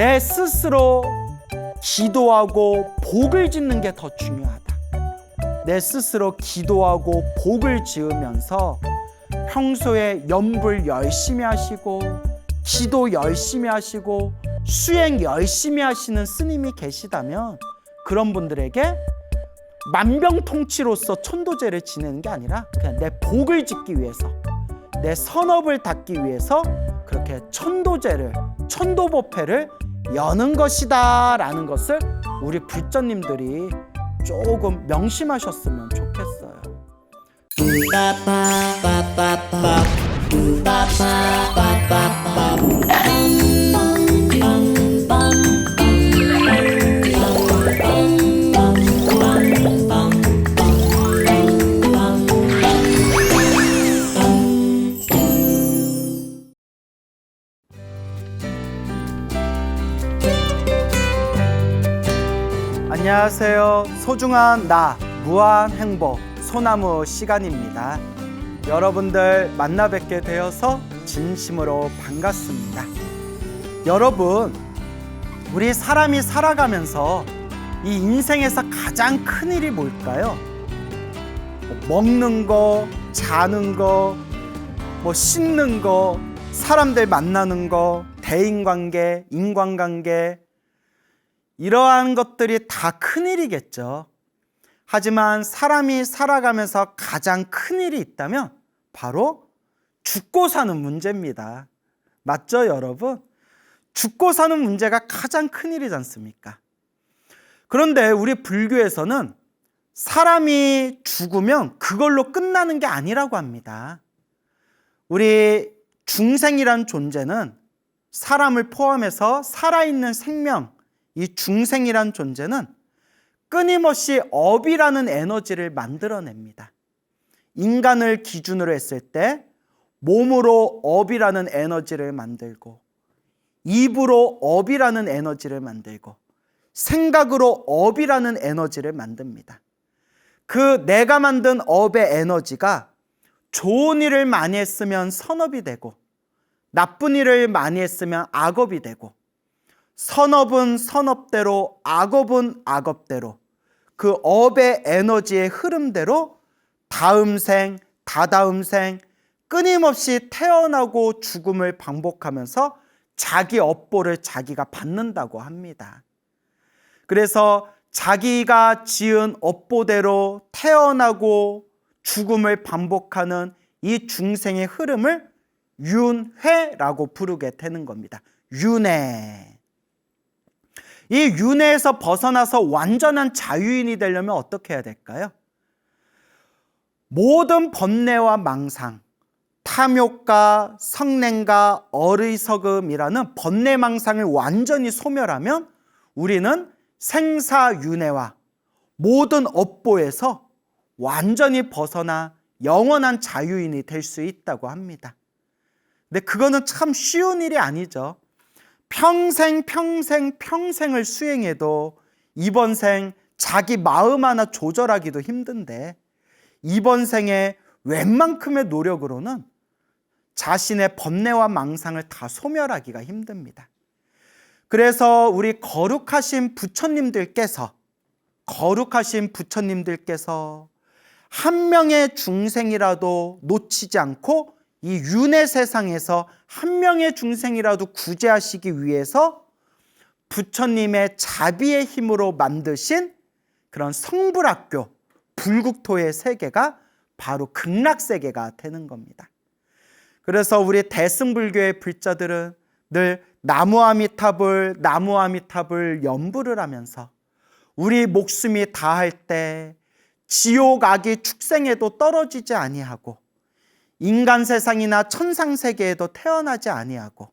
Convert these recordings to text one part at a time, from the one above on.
내 스스로 기도하고 복을 짓는 게 더 중요하다. 내 스스로 기도하고 복을 지으면서 평소에 염불 열심히 하시고 기도 열심히 하시고 수행 열심히 하시는 스님이 계시다면 그런 분들에게 만병통치로서 천도제를 지내는 게 아니라 그냥 내 복을 짓기 위해서, 내 선업을 닦기 위해서 그렇게 천도제를, 천도법회를 여는 것이다 라는 것을 우리 불자님들이 조금 명심하셨으면 좋겠어요. 안녕하세요. 소중한 나 무한 행복 소나무 시간입니다. 여러분들 만나 뵙게 되어서 진심으로 반갑습니다. 여러분, 우리 사람이 살아가면서 이 인생에서 가장 큰 일이 뭘까요? 먹는 거, 자는 거, 씻는 거, 사람들 만나는 거, 대인관계, 인간관계, 이러한 것들이 다 큰일이겠죠. 하지만 사람이 살아가면서 가장 큰일이 있다면 바로 죽고 사는 문제입니다. 맞죠, 여러분? 죽고 사는 문제가 가장 큰일이지 않습니까? 그런데 우리 불교에서는 사람이 죽으면 그걸로 끝나는 게 아니라고 합니다. 우리 중생이란 존재는 사람을 포함해서 살아있는 생명, 이 중생이란 존재는 끊임없이 업이라는 에너지를 만들어냅니다. 인간을 기준으로 했을 때 몸으로 업이라는 에너지를 만들고, 입으로 업이라는 에너지를 만들고, 생각으로 업이라는 에너지를 만듭니다. 그 내가 만든 업의 에너지가 좋은 일을 많이 했으면 선업이 되고, 나쁜 일을 많이 했으면 악업이 되고, 선업은 선업대로, 악업은 악업대로, 그 업의 에너지의 흐름대로 다음 생, 다다음 생 끊임없이 태어나고 죽음을 반복하면서 자기 업보를 자기가 받는다고 합니다. 그래서 자기가 지은 업보대로 태어나고 죽음을 반복하는 이 중생의 흐름을 윤회라고 부르게 되는 겁니다. 윤회. 이 윤회에서 벗어나서 완전한 자유인이 되려면 어떻게 해야 될까요? 모든 번뇌와 망상, 탐욕과 성냉과 어리석음이라는 번뇌망상을 완전히 소멸하면 우리는 생사윤회와 모든 업보에서 완전히 벗어나 영원한 자유인이 될 수 있다고 합니다. 근데 그거는 참 쉬운 일이 아니죠. 평생을 수행해도 이번 생 자기 마음 하나 조절하기도 힘든데 이번 생에 웬만큼의 노력으로는 자신의 번뇌와 망상을 다 소멸하기가 힘듭니다. 그래서 우리 거룩하신 부처님들께서 한 명의 중생이라도 놓치지 않고 이 윤회 세상에서 한 명의 중생이라도 구제하시기 위해서 부처님의 자비의 힘으로 만드신 그런 성불학교, 불국토의 세계가 바로 극락세계가 되는 겁니다. 그래서 우리 대승불교의 불자들은 늘 나무아미타불 연불을 하면서 우리 목숨이 다할 때 지옥 악이 축생에도 떨어지지 아니하고 인간 세상이나 천상 세계에도 태어나지 아니하고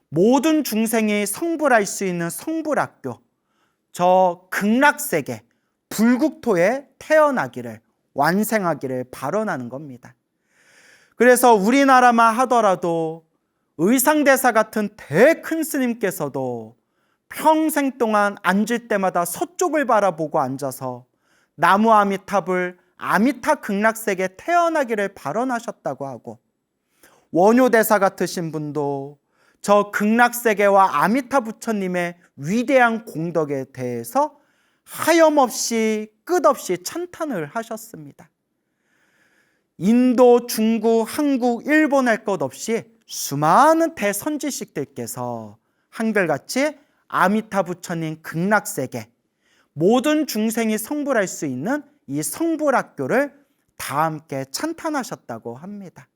모든 중생이 성불할 수 있는 성불학교, 저 극락세계, 불국토에 태어나기를, 완생하기를 발언하는 겁니다. 그래서 우리나라만 하더라도 의상대사 같은 대큰 스님께서도 평생 동안 앉을 때마다 서쪽을 바라보고 앉아서 나무 아미타불 아미타 극락세계 태어나기를 발언하셨다고 하고, 원효대사 같으신 분도 저 극락세계와 아미타 부처님의 위대한 공덕에 대해서 하염없이 끝없이 찬탄을 하셨습니다. 인도, 중국, 한국, 일본 할 것 없이 수많은 대선지식들께서 한결같이 아미타 부처님 극락세계, 모든 중생이 성불할 수 있는 이 성불학교를 다 함께 찬탄하셨다고 합니다.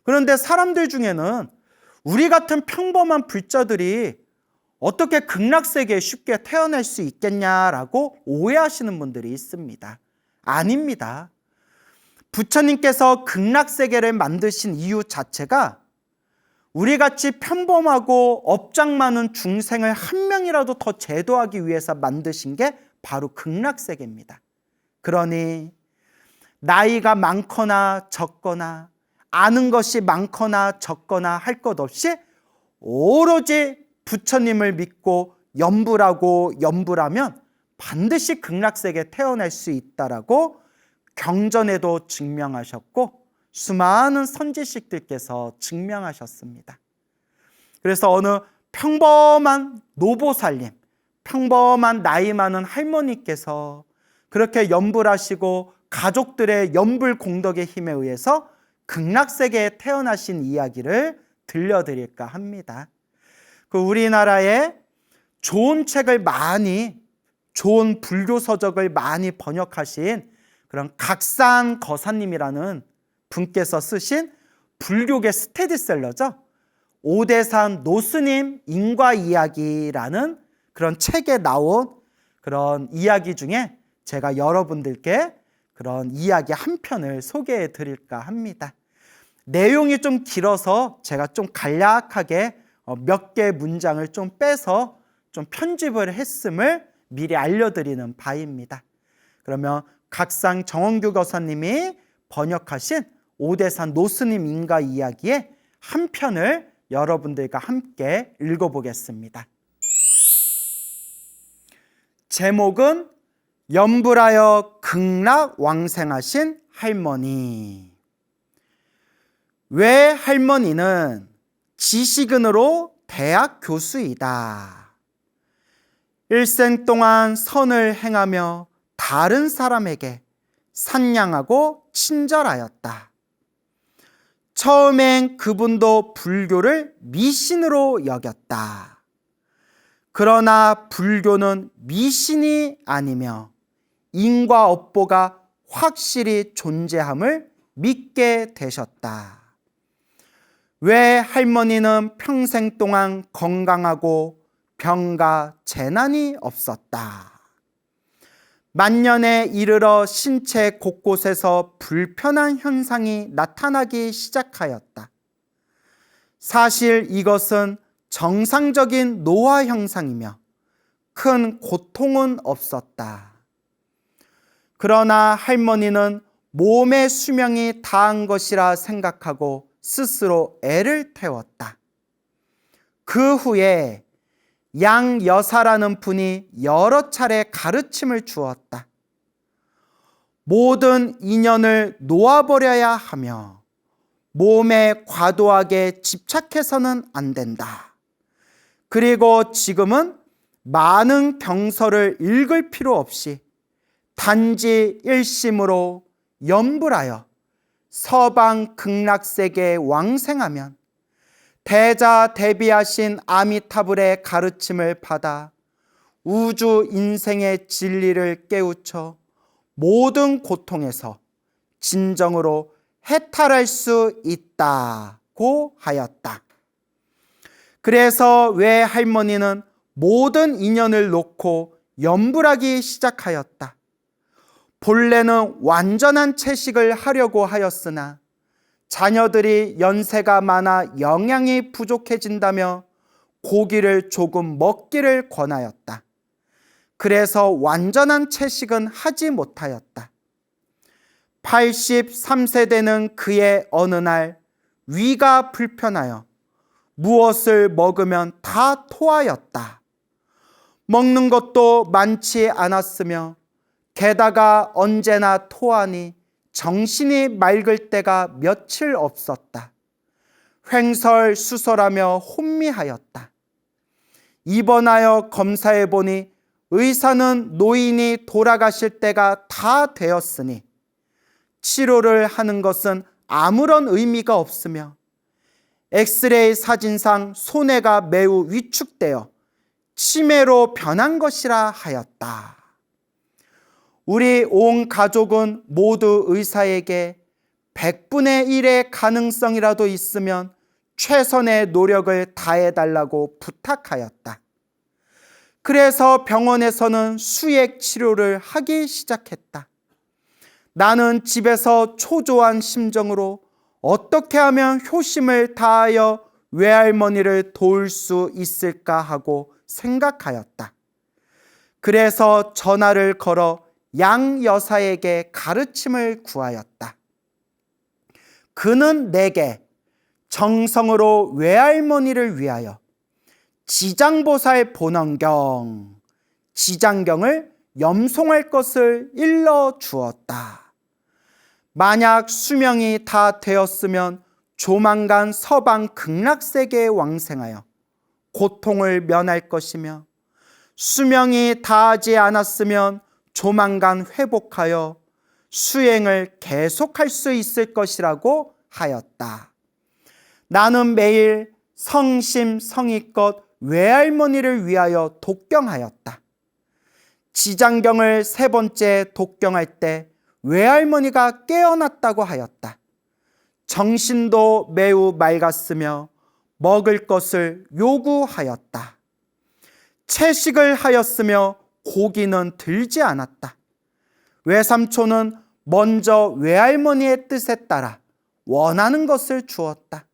그런데 사람들 중에는 우리 같은 평범한 불자들이 어떻게 극락세계에 쉽게 태어날 수 있겠냐라고 오해하시는 분들이 있습니다. 아닙니다. 부처님께서 극락세계를 만드신 이유 자체가 우리같이 평범하고 업장 많은 중생을 한 명이라도 더 제도하기 위해서 만드신 게 바로 극락세계입니다. 그러니 나이가 많거나 적거나 아는 것이 많거나 적거나 할 것 없이 오로지 부처님을 믿고 염불하면 반드시 극락세계에 태어날 수 있다라고 경전에도 증명하셨고 수많은 선지식들께서 증명하셨습니다. 그래서 어느 평범한 노보살님, 평범한 나이 많은 할머니께서 그렇게 염불하시고 가족들의 염불 공덕의 힘에 의해서 극락세계에 태어나신 이야기를 들려드릴까 합니다. 그 우리나라에 좋은 책을 많이, 좋은 불교 서적을 많이 번역하신 그런 각산 거사님이라는 분께서 쓰신 불교계 스테디셀러죠. 오대산 노스님 인과 이야기라는 그런 책에 나온 그런 이야기 중에 제가 여러분들께 그런 이야기 한 편을 소개해 드릴까 합니다. 내용이 좀 길어서 제가 좀 간략하게 몇 개 문장을 좀 빼서 좀 편집을 했음을 미리 알려드리는 바입니다. 그러면 각상 정원규 거사님이 번역하신 오대산 노스님 인가 이야기의 한 편을 여러분들과 함께 읽어보겠습니다. 제목은 염불하여 극락 왕생하신 할머니. 왜 할머니는 지식인으로 대학 교수이다. 일생 동안 선을 행하며 다른 사람에게 산량하고 친절하였다. 처음엔 그분도 불교를 미신으로 여겼다. 그러나 불교는 미신이 아니며 인과 업보가 확실히 존재함을 믿게 되셨다. 왜 할머니는 평생 동안 건강하고 병과 재난이 없었다. 만년에 이르러 신체 곳곳에서 불편한 현상이 나타나기 시작하였다. 사실 이것은 정상적인 노화 현상이며 큰 고통은 없었다. 그러나 할머니는 몸의 수명이 다한 것이라 생각하고 스스로 애를 태웠다. 그 후에 양여사라는 분이 여러 차례 가르침을 주었다. 모든 인연을 놓아버려야 하며 몸에 과도하게 집착해서는 안 된다. 그리고 지금은 많은 경서를 읽을 필요 없이 단지 일심으로 염불하여 서방 극락세계에 왕생하면 대자 대비하신 아미타불의 가르침을 받아 우주 인생의 진리를 깨우쳐 모든 고통에서 진정으로 해탈할 수 있다고 하였다. 그래서 왜 할머니는 모든 인연을 놓고 염불하기 시작하였다. 본래는 완전한 채식을 하려고 하였으나 자녀들이 연세가 많아 영양이 부족해진다며 고기를 조금 먹기를 권하였다. 그래서 완전한 채식은 하지 못하였다. 83세 되는 그의 어느 날 위가 불편하여 무엇을 먹으면 다 토하였다. 먹는 것도 많지 않았으며 게다가 언제나 토하니 정신이 맑을 때가 며칠 없었다. 횡설수설하며 혼미하였다. 입원하여 검사해 보니 의사는 노인이 돌아가실 때가 다 되었으니 치료를 하는 것은 아무런 의미가 없으며 엑스레이 사진상 손해가 매우 위축되어 치매로 변한 것이라 하였다. 우리 온 가족은 모두 의사에게 100분의 1의 가능성이라도 있으면 최선의 노력을 다해달라고 부탁하였다. 그래서 병원에서는 수액 치료를 하기 시작했다. 나는 집에서 초조한 심정으로 어떻게 하면 효심을 다하여 외할머니를 도울 수 있을까 하고 생각하였다. 그래서 전화를 걸어 양 여사에게 가르침을 구하였다. 그는 내게 정성으로 외할머니를 위하여 지장보살 본원경, 지장경을 염송할 것을 일러 주었다. 만약 수명이 다 되었으면 조만간 서방 극락세계에 왕생하여 고통을 면할 것이며, 수명이 다하지 않았으면 조만간 회복하여 수행을 계속할 수 있을 것이라고 하였다. 나는 매일 성심성의껏 외할머니를 위하여 독경하였다. 지장경을 3번째 독경할 때 외할머니가 깨어났다고 하였다. 정신도 매우 맑았으며 먹을 것을 요구하였다. 채식을 하였으며 고기는 들지 않았다. 외삼촌은 먼저 외할머니의 뜻에 따라 원하는 것을 주었다.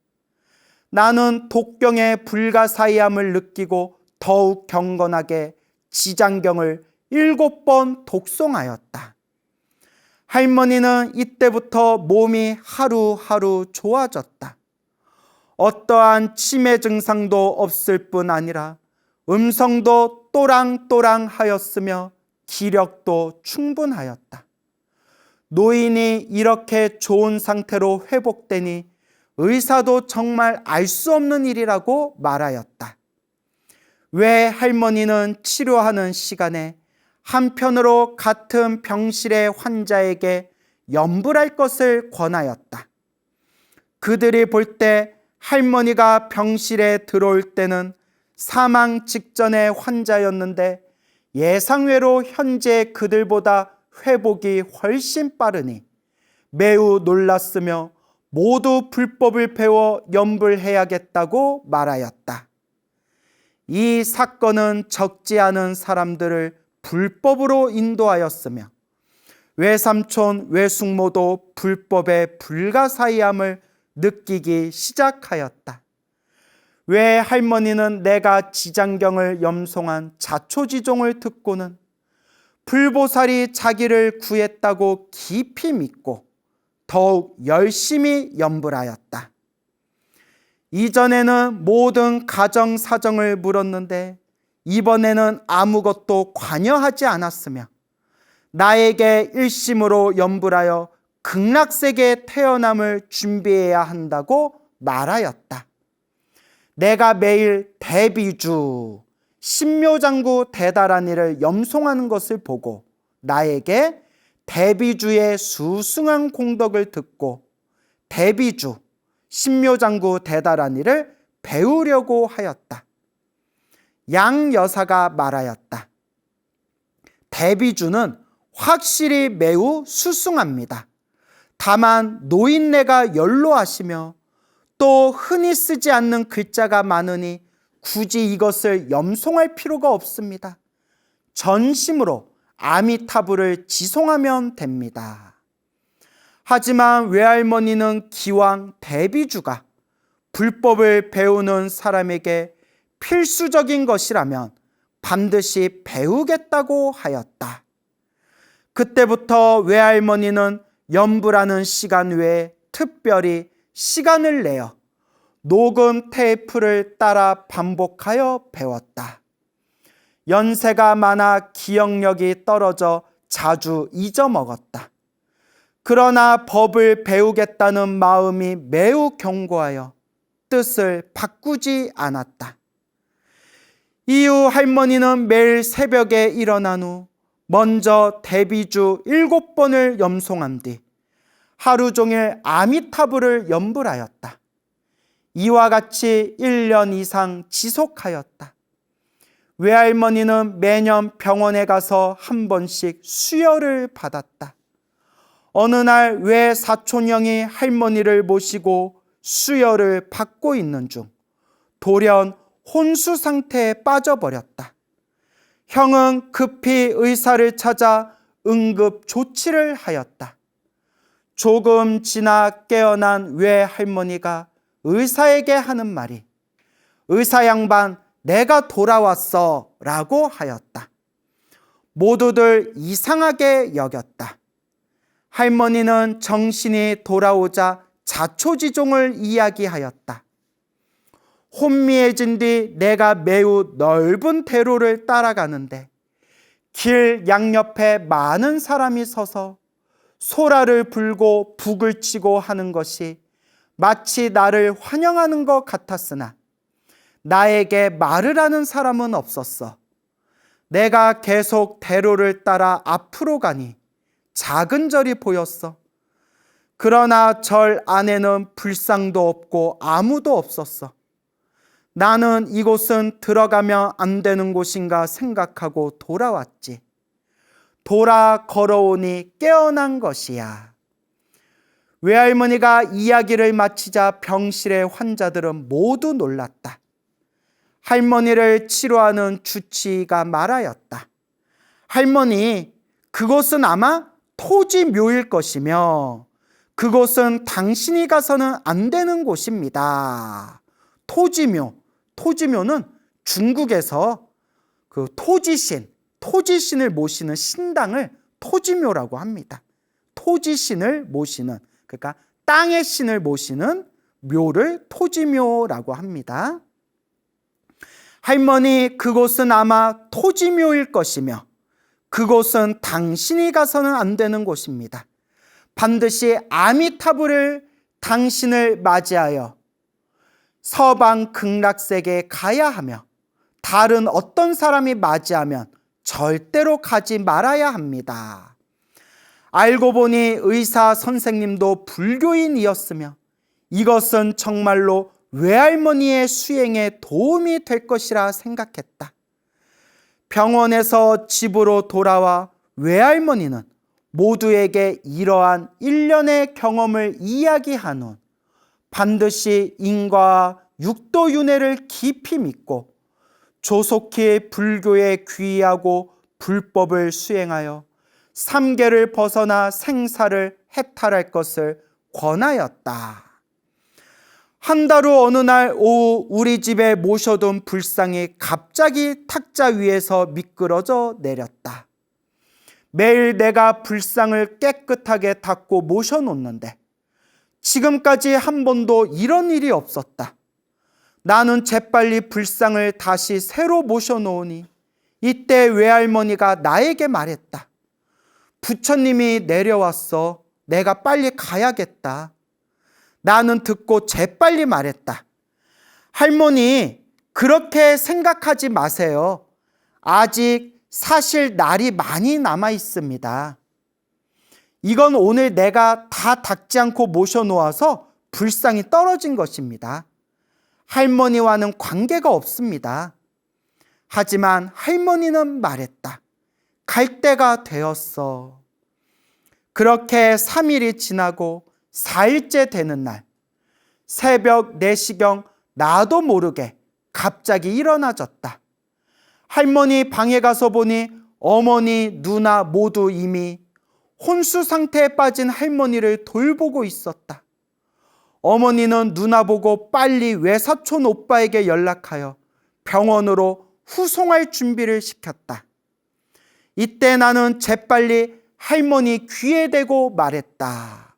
나는 독경의 불가사의함을 느끼고 더욱 경건하게 지장경을 7번 독송하였다. 할머니는 이때부터 몸이 하루하루 좋아졌다. 어떠한 치매 증상도 없을 뿐 아니라 음성도 또랑또랑하였으며 기력도 충분하였다. 노인이 이렇게 좋은 상태로 회복되니 의사도 정말 알 수 없는 일이라고 말하였다. 왜 할머니는 치료하는 시간에 한편으로 같은 병실의 환자에게 염불할 것을 권하였다. 그들이 볼 때 할머니가 병실에 들어올 때는 사망 직전의 환자였는데 예상외로 현재 그들보다 회복이 훨씬 빠르니 매우 놀랐으며 모두 불법을 배워 염불해야겠다고 말하였다. 이 사건은 적지 않은 사람들을 불법으로 인도하였으며 외삼촌, 외숙모도 불법의 불가사의함을 느끼기 시작하였다. 외할머니는 내가 지장경을 염송한 자초지종을 듣고는 불보살이 자기를 구했다고 깊이 믿고 더욱 열심히 염불하였다. 이전에는 모든 가정 사정을 물었는데 이번에는 아무것도 관여하지 않았으며 나에게 일심으로 염불하여 극락세계에 태어남을 준비해야 한다고 말하였다. 내가 매일 대비주, 신묘장구 대다란이를 염송하는 것을 보고 나에게 대비주의 수승한 공덕을 듣고 대비주, 신묘장구 대다란이를 배우려고 하였다. 양 여사가 말하였다. 대비주는 확실히 매우 수승합니다. 다만 노인네가 연로하시며 또 흔히 쓰지 않는 글자가 많으니 굳이 이것을 염송할 필요가 없습니다. 전심으로 아미타불을 지송하면 됩니다. 하지만 외할머니는 기왕 대비주가 불법을 배우는 사람에게 필수적인 것이라면 반드시 배우겠다고 하였다. 그때부터 외할머니는 염불하는 시간 외에 특별히 시간을 내어 녹음 테이프를 따라 반복하여 배웠다. 연세가 많아 기억력이 떨어져 자주 잊어먹었다. 그러나 법을 배우겠다는 마음이 매우 견고하여 뜻을 바꾸지 않았다. 이후 할머니는 매일 새벽에 일어난 후 먼저 대비주 7번을 염송한 뒤 하루 종일 아미타불을 염불하였다. 이와 같이 1년 이상 지속하였다. 외할머니는 매년 병원에 가서 한 번씩 수혈을 받았다. 어느 날 외사촌형이 할머니를 모시고 수혈을 받고 있는 중 돌연 혼수 상태에 빠져버렸다. 형은 급히 의사를 찾아 응급 조치를 하였다. 조금 지나 깨어난 외할머니가 의사에게 하는 말이 의사 양반 내가 돌아왔어 라고 하였다. 모두들 이상하게 여겼다. 할머니는 정신이 돌아오자 자초지종을 이야기하였다. 혼미해진 뒤 내가 매우 넓은 대로를 따라가는데 길 양옆에 많은 사람이 서서 소라를 불고 북을 치고 하는 것이 마치 나를 환영하는 것 같았으나 나에게 말을 하는 사람은 없었어. 내가 계속 대로를 따라 앞으로 가니 작은 절이 보였어. 그러나 절 안에는 불상도 없고 아무도 없었어. 나는 이곳은 들어가면 안 되는 곳인가 생각하고 돌아왔지. 돌아 걸어오니 깨어난 것이야. 외할머니가 이야기를 마치자 병실의 환자들은 모두 놀랐다. 할머니를 치료하는 주치의가 말하였다. 할머니, 그곳은 아마 토지묘일 것이며 그곳은 당신이 가서는 안 되는 곳입니다. 토지묘는 중국에서 그 토지신을 모시는 신당을 토지묘라고 합니다. 토지신을 모시는, 그러니까 땅의 신을 모시는 묘를 토지묘라고 합니다. 할머니, 그곳은 아마 토지묘일 것이며 그곳은 당신이 가서는 안 되는 곳입니다. 반드시 아미타불을 당신을 맞이하여 서방 극락세계에 가야 하며 다른 어떤 사람이 맞이하면 절대로 가지 말아야 합니다. 알고 보니 의사 선생님도 불교인이었으며 이것은 정말로 외할머니의 수행에 도움이 될 것이라 생각했다. 병원에서 집으로 돌아와 외할머니는 모두에게 이러한 일련의 경험을 이야기한 후 반드시 인과와 육도윤회를 깊이 믿고 조속히 불교에 귀의하고 불법을 수행하여 삼계를 벗어나 생사를 해탈할 것을 권하였다. 한 달 후 어느 날 오후 우리 집에 모셔둔 불상이 갑자기 탁자 위에서 미끄러져 내렸다. 매일 내가 불상을 깨끗하게 닦고 모셔놓는데 지금까지 한 번도 이런 일이 없었다. 나는 재빨리 불상을 다시 새로 모셔놓으니 이때 외할머니가 나에게 말했다. 부처님이 내려왔어. 내가 빨리 가야겠다. 나는 듣고 재빨리 말했다. 할머니, 그렇게 생각하지 마세요. 아직 사실 날이 많이 남아 있습니다. 이건 오늘 내가 다 닦지 않고 모셔놓아서 불상이 떨어진 것입니다. 할머니와는 관계가 없습니다. 하지만 할머니는 말했다. 갈 때가 되었어. 그렇게 3일이 지나고 4일째 되는 날 새벽 4시경 나도 모르게 갑자기 일어나졌다. 할머니 방에 가서 보니 어머니, 누나 모두 이미 혼수 상태에 빠진 할머니를 돌보고 있었다. 어머니는 누나 보고 빨리 외사촌 오빠에게 연락하여 병원으로 후송할 준비를 시켰다. 이때 나는 재빨리 할머니 귀에 대고 말했다.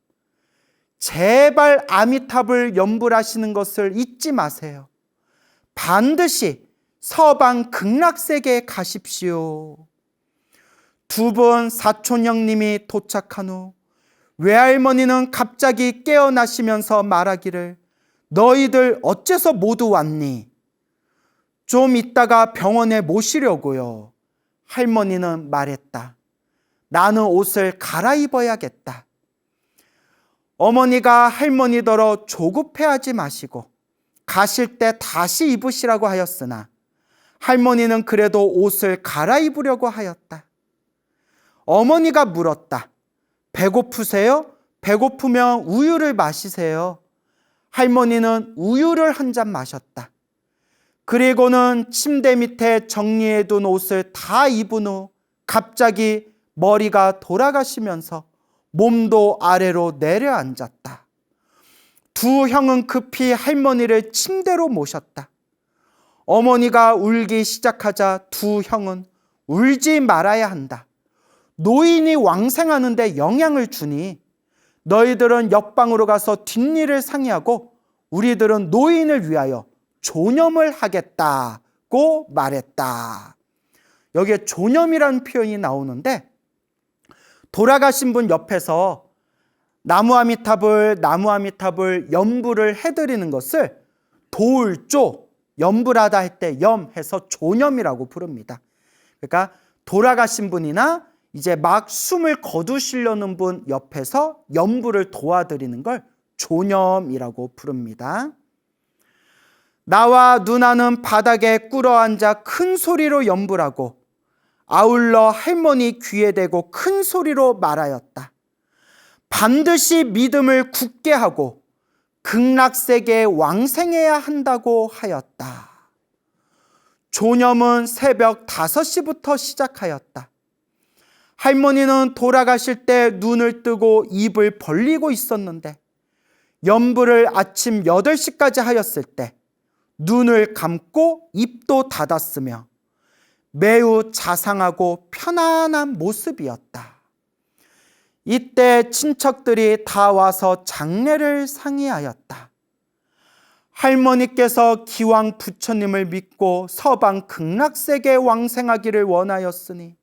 제발 아미타불 염불하시는 것을 잊지 마세요. 반드시 서방 극락세계에 가십시오. 두 분 사촌형님이 도착한 후 외할머니는 갑자기 깨어나시면서 말하기를 너희들 어째서 모두 왔니? 좀 있다가 병원에 모시려고요. 할머니는 말했다. 나는 옷을 갈아입어야겠다. 어머니가 할머니더러 조급해하지 마시고 가실 때 다시 입으시라고 하였으나 할머니는 그래도 옷을 갈아입으려고 하였다. 어머니가 물었다. 배고프세요? 배고프면 우유를 마시세요. 할머니는 우유를 한 잔 마셨다. 그리고는 침대 밑에 정리해둔 옷을 다 입은 후 갑자기 머리가 돌아가시면서 몸도 아래로 내려앉았다. 두 형은 급히 할머니를 침대로 모셨다. 어머니가 울기 시작하자 두 형은 울지 말아야 한다. 노인이 왕생하는데 영향을 주니 너희들은 옆방으로 가서 뒷일을 상의하고 우리들은 노인을 위하여 조념을 하겠다고 말했다. 여기에 조념이라는 표현이 나오는데 돌아가신 분 옆에서 나무아미탑을 염불을 해드리는 것을 돌조, 염불하다 할 때 염해서 조념이라고 부릅니다. 그러니까 돌아가신 분이나 이제 막 숨을 거두시려는 분 옆에서 염불을 도와드리는 걸 조념이라고 부릅니다. 나와 누나는 바닥에 꿇어앉아 큰 소리로 염불하고 아울러 할머니 귀에 대고 큰 소리로 말하였다. 반드시 믿음을 굳게 하고 극락세계에 왕생해야 한다고 하였다. 조념은 새벽 5시부터 시작하였다. 할머니는 돌아가실 때 눈을 뜨고 입을 벌리고 있었는데 염불을 아침 8시까지 하였을 때 눈을 감고 입도 닫았으며 매우 자상하고 편안한 모습이었다. 이때 친척들이 다 와서 장례를 상의하였다. 할머니께서 기왕 부처님을 믿고 서방 극락세계에 왕생하기를 원하였으니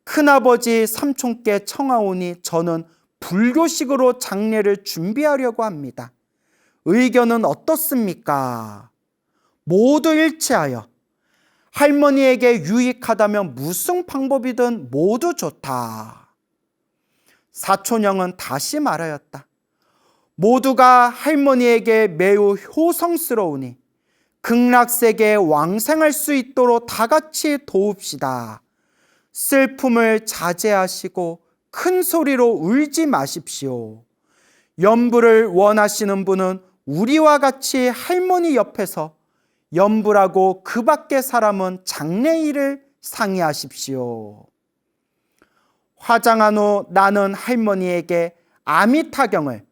큰아버지 삼촌께 청하오니 저는 불교식으로 장례를 준비하려고 합니다. 의견은 어떻습니까? 모두 일치하여 할머니에게 유익하다면 무슨 방법이든 모두 좋다. 사촌형은 다시 말하였다. 모두가 할머니에게 매우 효성스러우니 극락세계에 왕생할 수 있도록 다 같이 도웁시다. 슬픔을 자제하시고 큰 소리로 울지 마십시오. 염불을 원하시는 분은 우리와 같이 할머니 옆에서 염불하고 그 밖의 사람은 장례일을 상의하십시오. 화장한 후 나는 할머니에게 아미타경을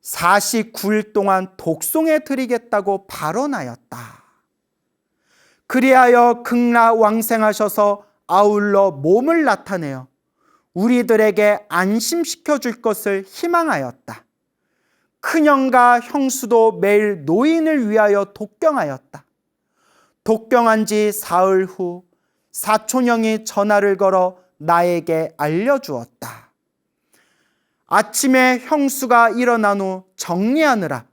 49일 동안 독송해 드리겠다고 발언하였다. 그리하여 극락 왕생하셔서 아울러 몸을 나타내어 우리들에게 안심시켜 줄 것을 희망하였다. 큰형과 형수도 매일 노인을 위하여 독경하였다. 독경한 지 사흘 후 사촌형이 전화를 걸어 나에게 알려주었다. 아침에 형수가 일어난 후 정리하느라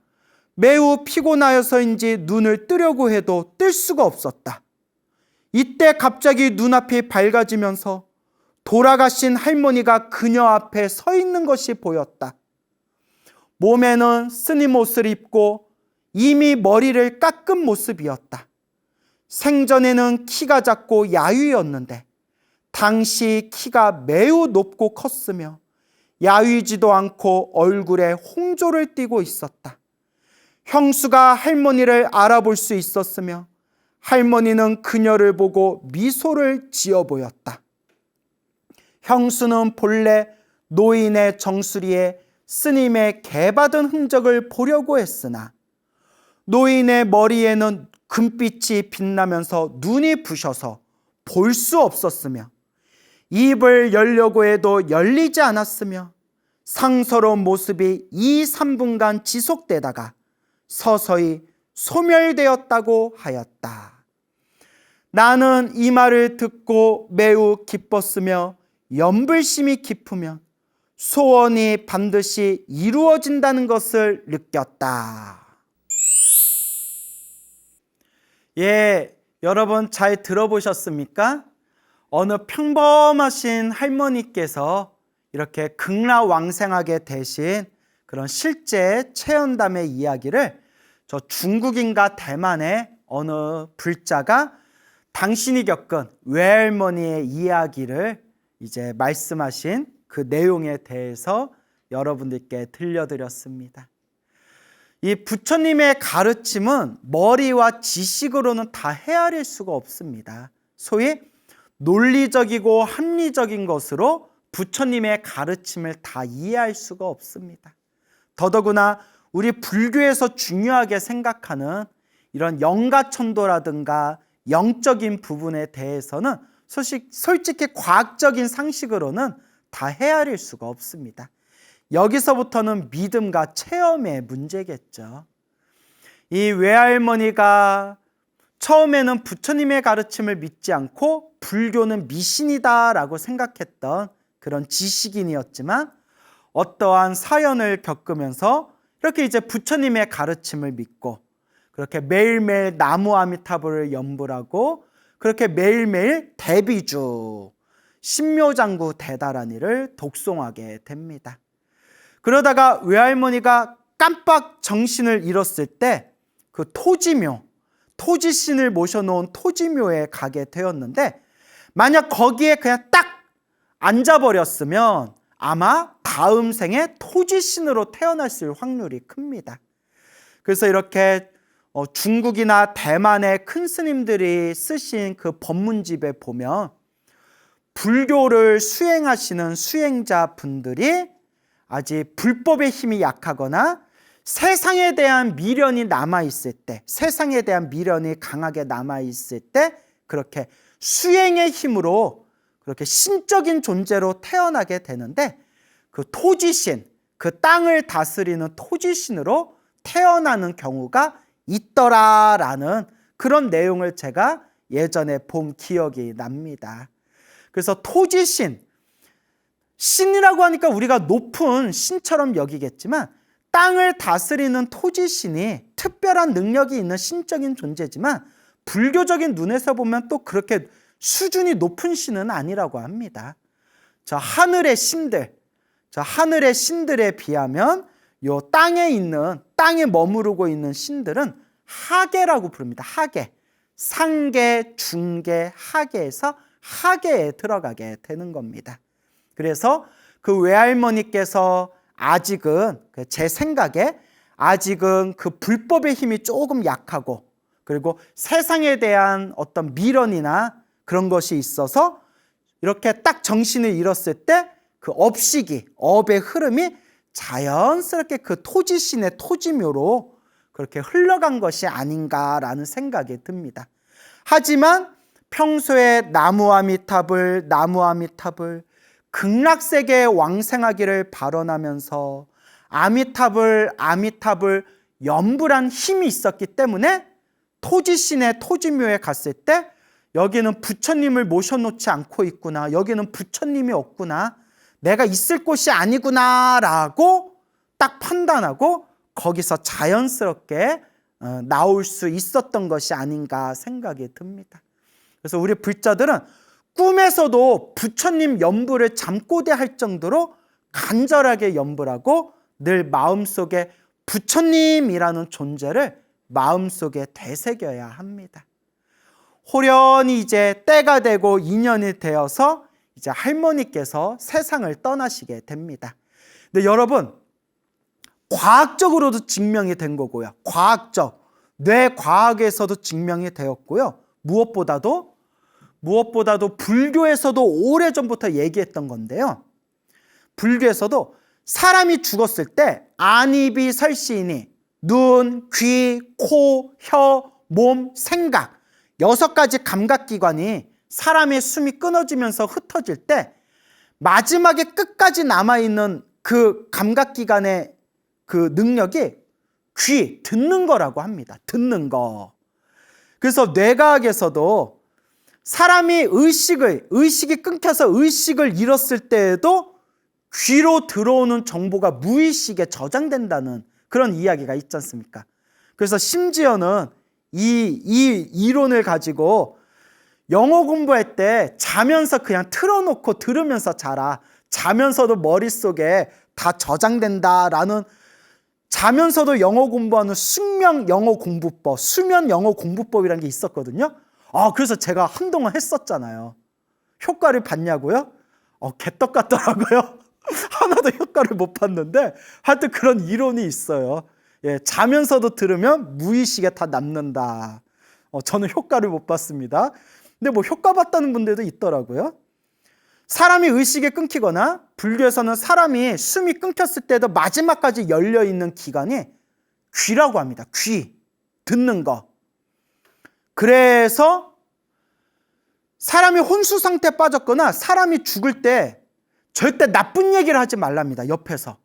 매우 피곤하여서인지 눈을 뜨려고 해도 뜰 수가 없었다. 이때 갑자기 눈앞이 밝아지면서 돌아가신 할머니가 그녀 앞에 서 있는 것이 보였다. 몸에는 스님 옷을 입고 이미 머리를 깎은 모습이었다. 생전에는 키가 작고 야위였는데 당시 키가 매우 높고 컸으며 야위지도 않고 얼굴에 홍조를 띠고 있었다. 형수가 할머니를 알아볼 수 있었으며 할머니는 그녀를 보고 미소를 지어 보였다. 형수는 본래 노인의 정수리에 스님의 개받은 흔적을 보려고 했으나 노인의 머리에는 금빛이 빛나면서 눈이 부셔서 볼 수 없었으며 입을 열려고 해도 열리지 않았으며 상서로운 모습이 2~3분간 지속되다가 서서히 소멸되었다고 하였다. 나는 이 말을 듣고 매우 기뻤으며 염불심이 깊으면 소원이 반드시 이루어진다는 것을 느꼈다. 예, 여러분 잘 들어보셨습니까? 어느 평범하신 할머니께서 이렇게 극락왕생하게 되신 그런 실제 체험담의 이야기를 저 중국인가 대만의 어느 불자가 당신이 겪은 외할머니의 이야기를 이제 말씀하신 그 내용에 대해서 여러분들께 들려드렸습니다. 이 부처님의 가르침은 머리와 지식으로는 다 헤아릴 수가 없습니다. 소위 논리적이고 합리적인 것으로 부처님의 가르침을 다 이해할 수가 없습니다. 더더구나 우리 불교에서 중요하게 생각하는 이런 영가천도라든가 영적인 부분에 대해서는 솔직히 과학적인 상식으로는 다 헤아릴 수가 없습니다. 여기서부터는 믿음과 체험의 문제겠죠. 이 외할머니가 처음에는 부처님의 가르침을 믿지 않고 불교는 미신이다라고 생각했던 그런 지식인이었지만 어떠한 사연을 겪으면서 이렇게 이제 부처님의 가르침을 믿고 그렇게 매일매일 나무 아미타불을 염불하고 그렇게 매일매일 대비주 신묘장구 대다라니를 독송하게 됩니다. 그러다가 외할머니가 깜빡 정신을 잃었을 때 그 토지묘, 토지신을 모셔놓은 토지묘에 가게 되었는데 만약 거기에 그냥 딱 앉아버렸으면 아마 다음 생에 토지신으로 태어났을 확률이 큽니다. 그래서 이렇게 중국이나 대만의 큰 스님들이 쓰신 그 법문집에 보면 불교를 수행하시는 수행자분들이 아직 불법의 힘이 약하거나 세상에 대한 미련이 남아있을 때, 세상에 대한 미련이 강하게 남아있을 때 그렇게 수행의 힘으로 그렇게 신적인 존재로 태어나게 되는데 그 토지신, 그 땅을 다스리는 토지신으로 태어나는 경우가 있더라라는 그런 내용을 제가 예전에 본 기억이 납니다. 그래서 토지신, 신이라고 하니까 우리가 높은 신처럼 여기겠지만 땅을 다스리는 토지신이 특별한 능력이 있는 신적인 존재지만 불교적인 눈에서 보면 또 그렇게 수준이 높은 신은 아니라고 합니다. 저 하늘의 신들, 저 하늘의 신들에 비하면 요 땅에 머무르고 있는 신들은 하계라고 부릅니다. 하계. 상계, 중계, 하계에서 하계에 들어가게 되는 겁니다. 그래서 그 외할머니께서 아직은 제 생각에 아직은 그 불법의 힘이 조금 약하고 그리고 세상에 대한 어떤 미련이나 그런 것이 있어서 이렇게 딱 정신을 잃었을 때 그 업식이, 업의 흐름이 자연스럽게 그 토지신의 토지묘로 그렇게 흘러간 것이 아닌가라는 생각이 듭니다. 하지만 평소에 나무 아미타불 극락세계에 왕생하기를 발언하면서 아미타불 염불한 힘이 있었기 때문에 토지신의 토지묘에 갔을 때 여기는 부처님을 모셔놓지 않고 있구나, 여기는 부처님이 없구나, 내가 있을 곳이 아니구나 라고 딱 판단하고 거기서 자연스럽게 나올 수 있었던 것이 아닌가 생각이 듭니다. 그래서 우리 불자들은 꿈에서도 부처님 염불을 잠꼬대할 정도로 간절하게 염불하고 늘 마음속에 부처님이라는 존재를 마음속에 되새겨야 합니다. 호련히 이제 때가 되고 인연이 되어서 이제 할머니께서 세상을 떠나시게 됩니다. 근데 여러분, 과학적으로도 증명이 된 거고요. 뇌과학에서도 증명이 되었고요. 무엇보다도 불교에서도 오래전부터 얘기했던 건데요. 불교에서도 사람이 죽었을 때 안입이 설시이니 눈, 귀, 코, 혀, 몸, 생각 6가지 감각기관이 사람의 숨이 끊어지면서 흩어질 때 마지막에 끝까지 남아있는 그 감각기관의 그 능력이 귀, 듣는 거라고 합니다. 듣는 거. 그래서 뇌과학에서도 사람이 의식이 끊겨서 의식을 잃었을 때에도 귀로 들어오는 정보가 무의식에 저장된다는 그런 이야기가 있지 않습니까? 그래서 심지어는 이 이론을 가지고 영어 공부할 때 자면서 그냥 틀어놓고 들으면서 자라. 자면서도 머릿속에 다 저장된다라는, 자면서도 영어 공부하는 숙명 영어 공부법, 수면 영어 공부법이라는 게 있었거든요. 그래서 제가 한동안 했었잖아요. 효과를 봤냐고요? 개떡 같더라고요. 하나도 효과를 못 봤는데 하여튼 그런 이론이 있어요. 예, 자면서도 들으면 무의식에 다 남는다. 저는 효과를 못 봤습니다. 근데 뭐 효과 봤다는 분들도 있더라고요. 사람이 의식이 끊기거나, 불교에서는 사람이 숨이 끊겼을 때도 마지막까지 열려있는 기관이 귀라고 합니다. 귀, 듣는 거. 그래서 사람이 혼수 상태에 빠졌거나 사람이 죽을 때 절대 나쁜 얘기를 하지 말랍니다. 옆에서.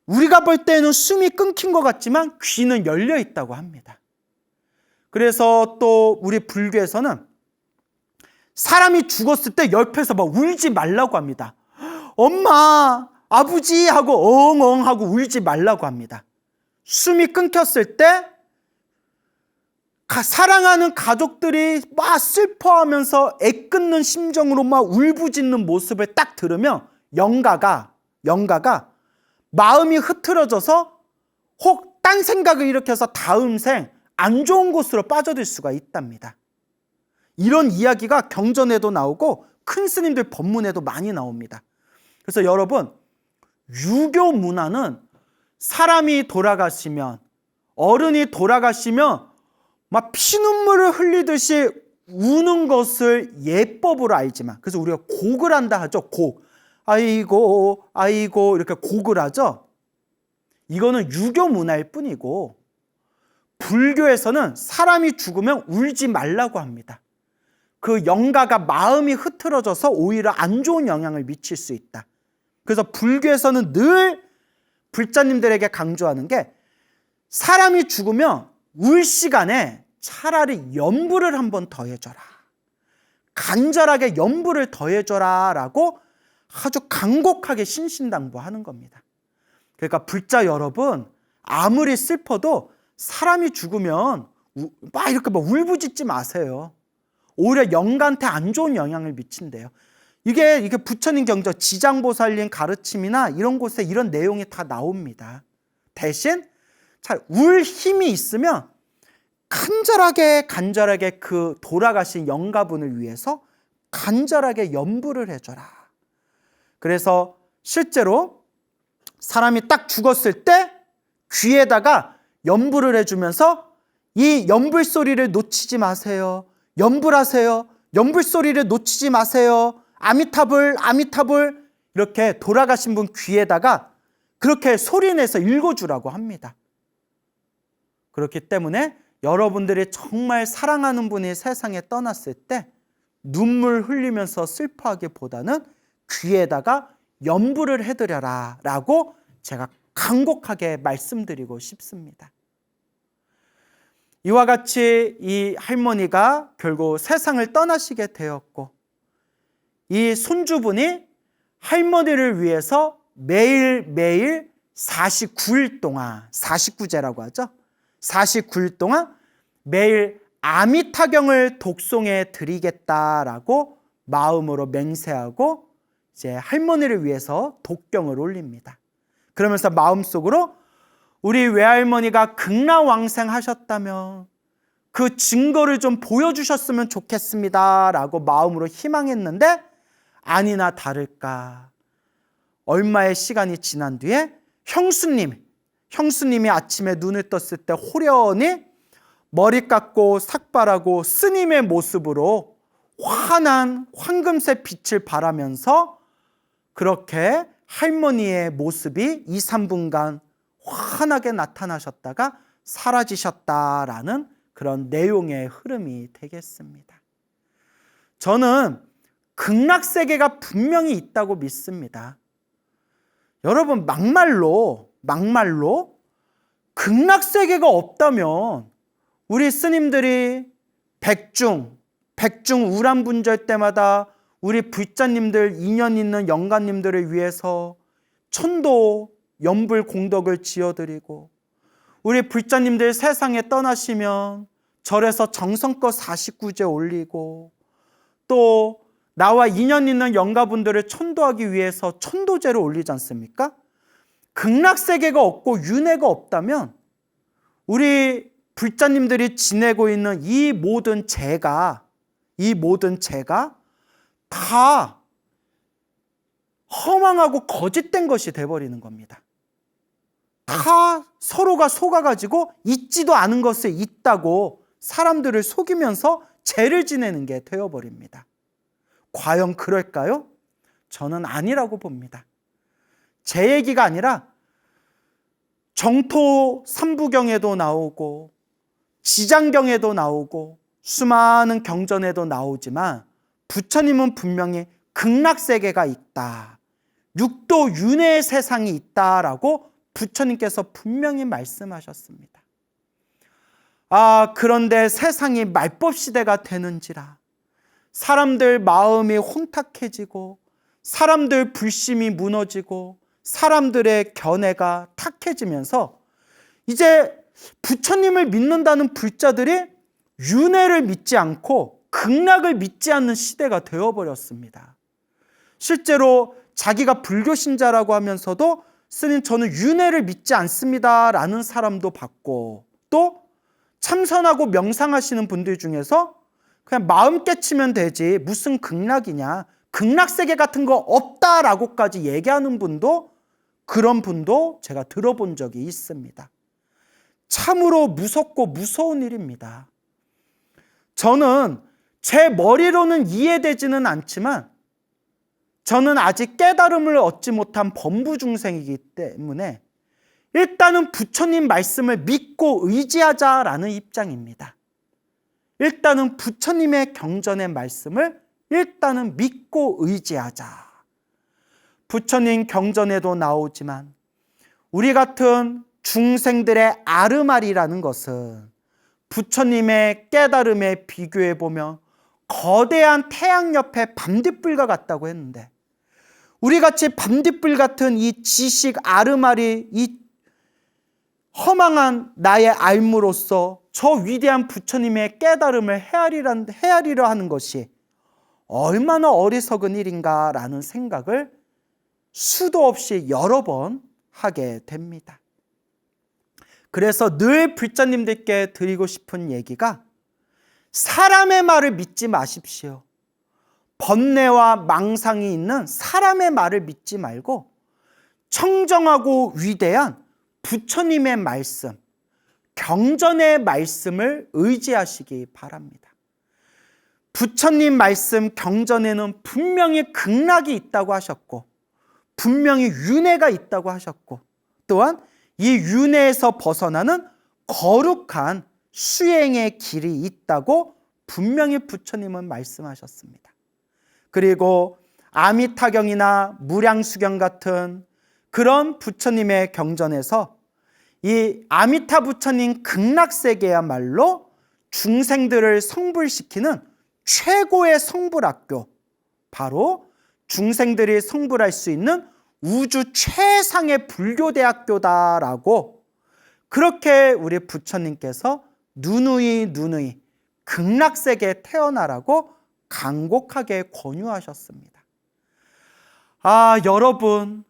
우리가 볼 때는 숨이 끊긴 것 같지만 귀는 열려 있다고 합니다. 그래서 또 우리 불교에서는 사람이 죽었을 때 옆에서 막 울지 말라고 합니다. 엄마, 아버지 하고 엉엉 하고 울지 말라고 합니다. 숨이 끊겼을 때 사랑하는 가족들이 막 슬퍼하면서 애끓는 심정으로 막 울부짖는 모습을 딱 들으면 영가가 마음이 흐트러져서 혹 딴 생각을 일으켜서 다음 생 안 좋은 곳으로 빠져들 수가 있답니다. 이런 이야기가 경전에도 나오고 큰 스님들 법문에도 많이 나옵니다. 그래서 여러분, 유교 문화는 사람이 돌아가시면, 어른이 돌아가시면 막 피눈물을 흘리듯이 우는 것을 예법으로 알지만, 그래서 우리가 곡을 한다 하죠. 곡. 아이고 아이고 이렇게 곡을 하죠. 이거는 유교 문화일 뿐이고, 불교에서는 사람이 죽으면 울지 말라고 합니다. 그 영가가 마음이 흐트러져서 오히려 안 좋은 영향을 미칠 수 있다. 그래서 불교에서는 늘 불자님들에게 강조하는 게, 사람이 죽으면 울 시간에 차라리 염불을 한번 더해줘라. 간절하게 염불을 더해줘라 라고 아주 간곡하게 신신당부하는 겁니다. 그러니까 불자 여러분, 아무리 슬퍼도 사람이 죽으면 막 이렇게 막 울부짖지 마세요. 오히려 영가한테 안 좋은 영향을 미친대요. 이게 부처님 경전 지장보살님 가르침이나 이런 곳에 이런 내용이 다 나옵니다. 대신 잘 울 힘이 있으면 간절하게 그 돌아가신 영가분을 위해서 간절하게 염불을 해줘라. 그래서 실제로 사람이 딱 죽었을 때 귀에다가 염불을 해주면서 이 염불 소리를 놓치지 마세요. 염불하세요. 염불 소리를 놓치지 마세요. 아미타불 아미타불 이렇게 돌아가신 분 귀에다가 그렇게 소리내서 읽어주라고 합니다. 그렇기 때문에 여러분들이 정말 사랑하는 분이 세상에 떠났을 때 눈물 흘리면서 슬퍼하기보다는 귀에다가 염불을 해드려라 라고 제가 간곡하게 말씀드리고 싶습니다. 이와 같이 이 할머니가 결국 세상을 떠나시게 되었고, 이 손주분이 할머니를 위해서 매일매일 49일 동안, 49제라고 하죠. 49일 동안 매일 아미타경을 독송해 드리겠다라고 마음으로 맹세하고 이제 할머니를 위해서 독경을 올립니다. 그러면서 마음속으로 우리 외할머니가 극락왕생하셨다면 그 증거를 좀 보여주셨으면 좋겠습니다 라고 마음으로 희망했는데, 아니나 다를까 얼마의 시간이 지난 뒤에 형수님이 아침에 눈을 떴을 때 호련히 머리 깎고 삭발하고 스님의 모습으로 환한 황금색 빛을 발하면서 그렇게 할머니의 모습이 2, 3분간 환하게 나타나셨다가 사라지셨다라는 그런 내용의 흐름이 되겠습니다. 저는 극락세계가 분명히 있다고 믿습니다. 여러분, 막말로 극락세계가 없다면 우리 스님들이 백중 우람분절 때마다 우리 불자님들, 인연 있는 영가님들을 위해서 천도 염불 공덕을 지어드리고, 우리 불자님들 세상에 떠나시면 절에서 정성껏 49제 올리고, 또 나와 인연 있는 영가분들을 천도하기 위해서 천도제를 올리지 않습니까? 극락세계가 없고 윤회가 없다면 우리 불자님들이 지내고 있는 이 모든 죄가 다 허망하고 거짓된 것이 돼버리는 겁니다. 다 서로가 속아가지고 있지도 않은 것을 있다고 사람들을 속이면서 죄를 지내는 게 되어버립니다. 과연 그럴까요? 저는 아니라고 봅니다. 제 얘기가 아니라 정토 삼부경에도 나오고 지장경에도 나오고 수많은 경전에도 나오지만 부처님은 분명히 극락세계가 있다, 육도 윤회의 세상이 있다라고 부처님께서 분명히 말씀하셨습니다. 그런데 세상이 말법시대가 되는지라 사람들 마음이 혼탁해지고 사람들 불심이 무너지고 사람들의 견해가 탁해지면서 이제 부처님을 믿는다는 불자들이 윤회를 믿지 않고 극락을 믿지 않는 시대가 되어버렸습니다. 실제로 자기가 불교 신자라고 하면서도 스님 저는 윤회를 믿지 않습니다 라는 사람도 봤고, 또 참선하고 명상하시는 분들 중에서 그냥 마음 깨치면 되지 무슨 극락이냐, 극락세계 같은 거 없다라고까지 얘기하는 분도, 그런 분도 제가 들어본 적이 있습니다. 참으로 무섭고 무서운 일입니다. 저는 제 머리로는 이해되지는 않지만 저는 아직 깨달음을 얻지 못한 범부중생이기 때문에 일단은 부처님 말씀을 믿고 의지하자라는 입장입니다. 일단은 부처님의 경전의 말씀을 일단은 믿고 의지하자. 부처님 경전에도 나오지만 우리 같은 중생들의 아르말이라는 것은 부처님의 깨달음에 비교해 보면 거대한 태양 옆에 반딧불과 같다고 했는데, 우리같이 반딧불 같은 이 지식 아르말이 이 허망한 나의 알무로서 저 위대한 부처님의 깨달음을 헤아리려 하는 것이 얼마나 어리석은 일인가라는 생각을 수도 없이 여러 번 하게 됩니다. 그래서 늘 불자님들께 드리고 싶은 얘기가, 사람의 말을 믿지 마십시오. 번뇌와 망상이 있는 사람의 말을 믿지 말고 청정하고 위대한 부처님의 말씀, 경전의 말씀을 의지하시기 바랍니다. 부처님 말씀 경전에는 분명히 극락이 있다고 하셨고, 분명히 윤회가 있다고 하셨고, 또한 이 윤회에서 벗어나는 거룩한 수행의 길이 있다고 분명히 부처님은 말씀하셨습니다. 그리고 아미타경이나 무량수경 같은 그런 부처님의 경전에서 이 아미타 부처님 극락세계야말로 중생들을 성불시키는 최고의 성불학교, 바로 중생들이 성불할 수 있는 우주 최상의 불교대학교다라고 그렇게 우리 부처님께서 누누이 극락세계에 태어나라고 간곡하게 권유하셨습니다. 여러분,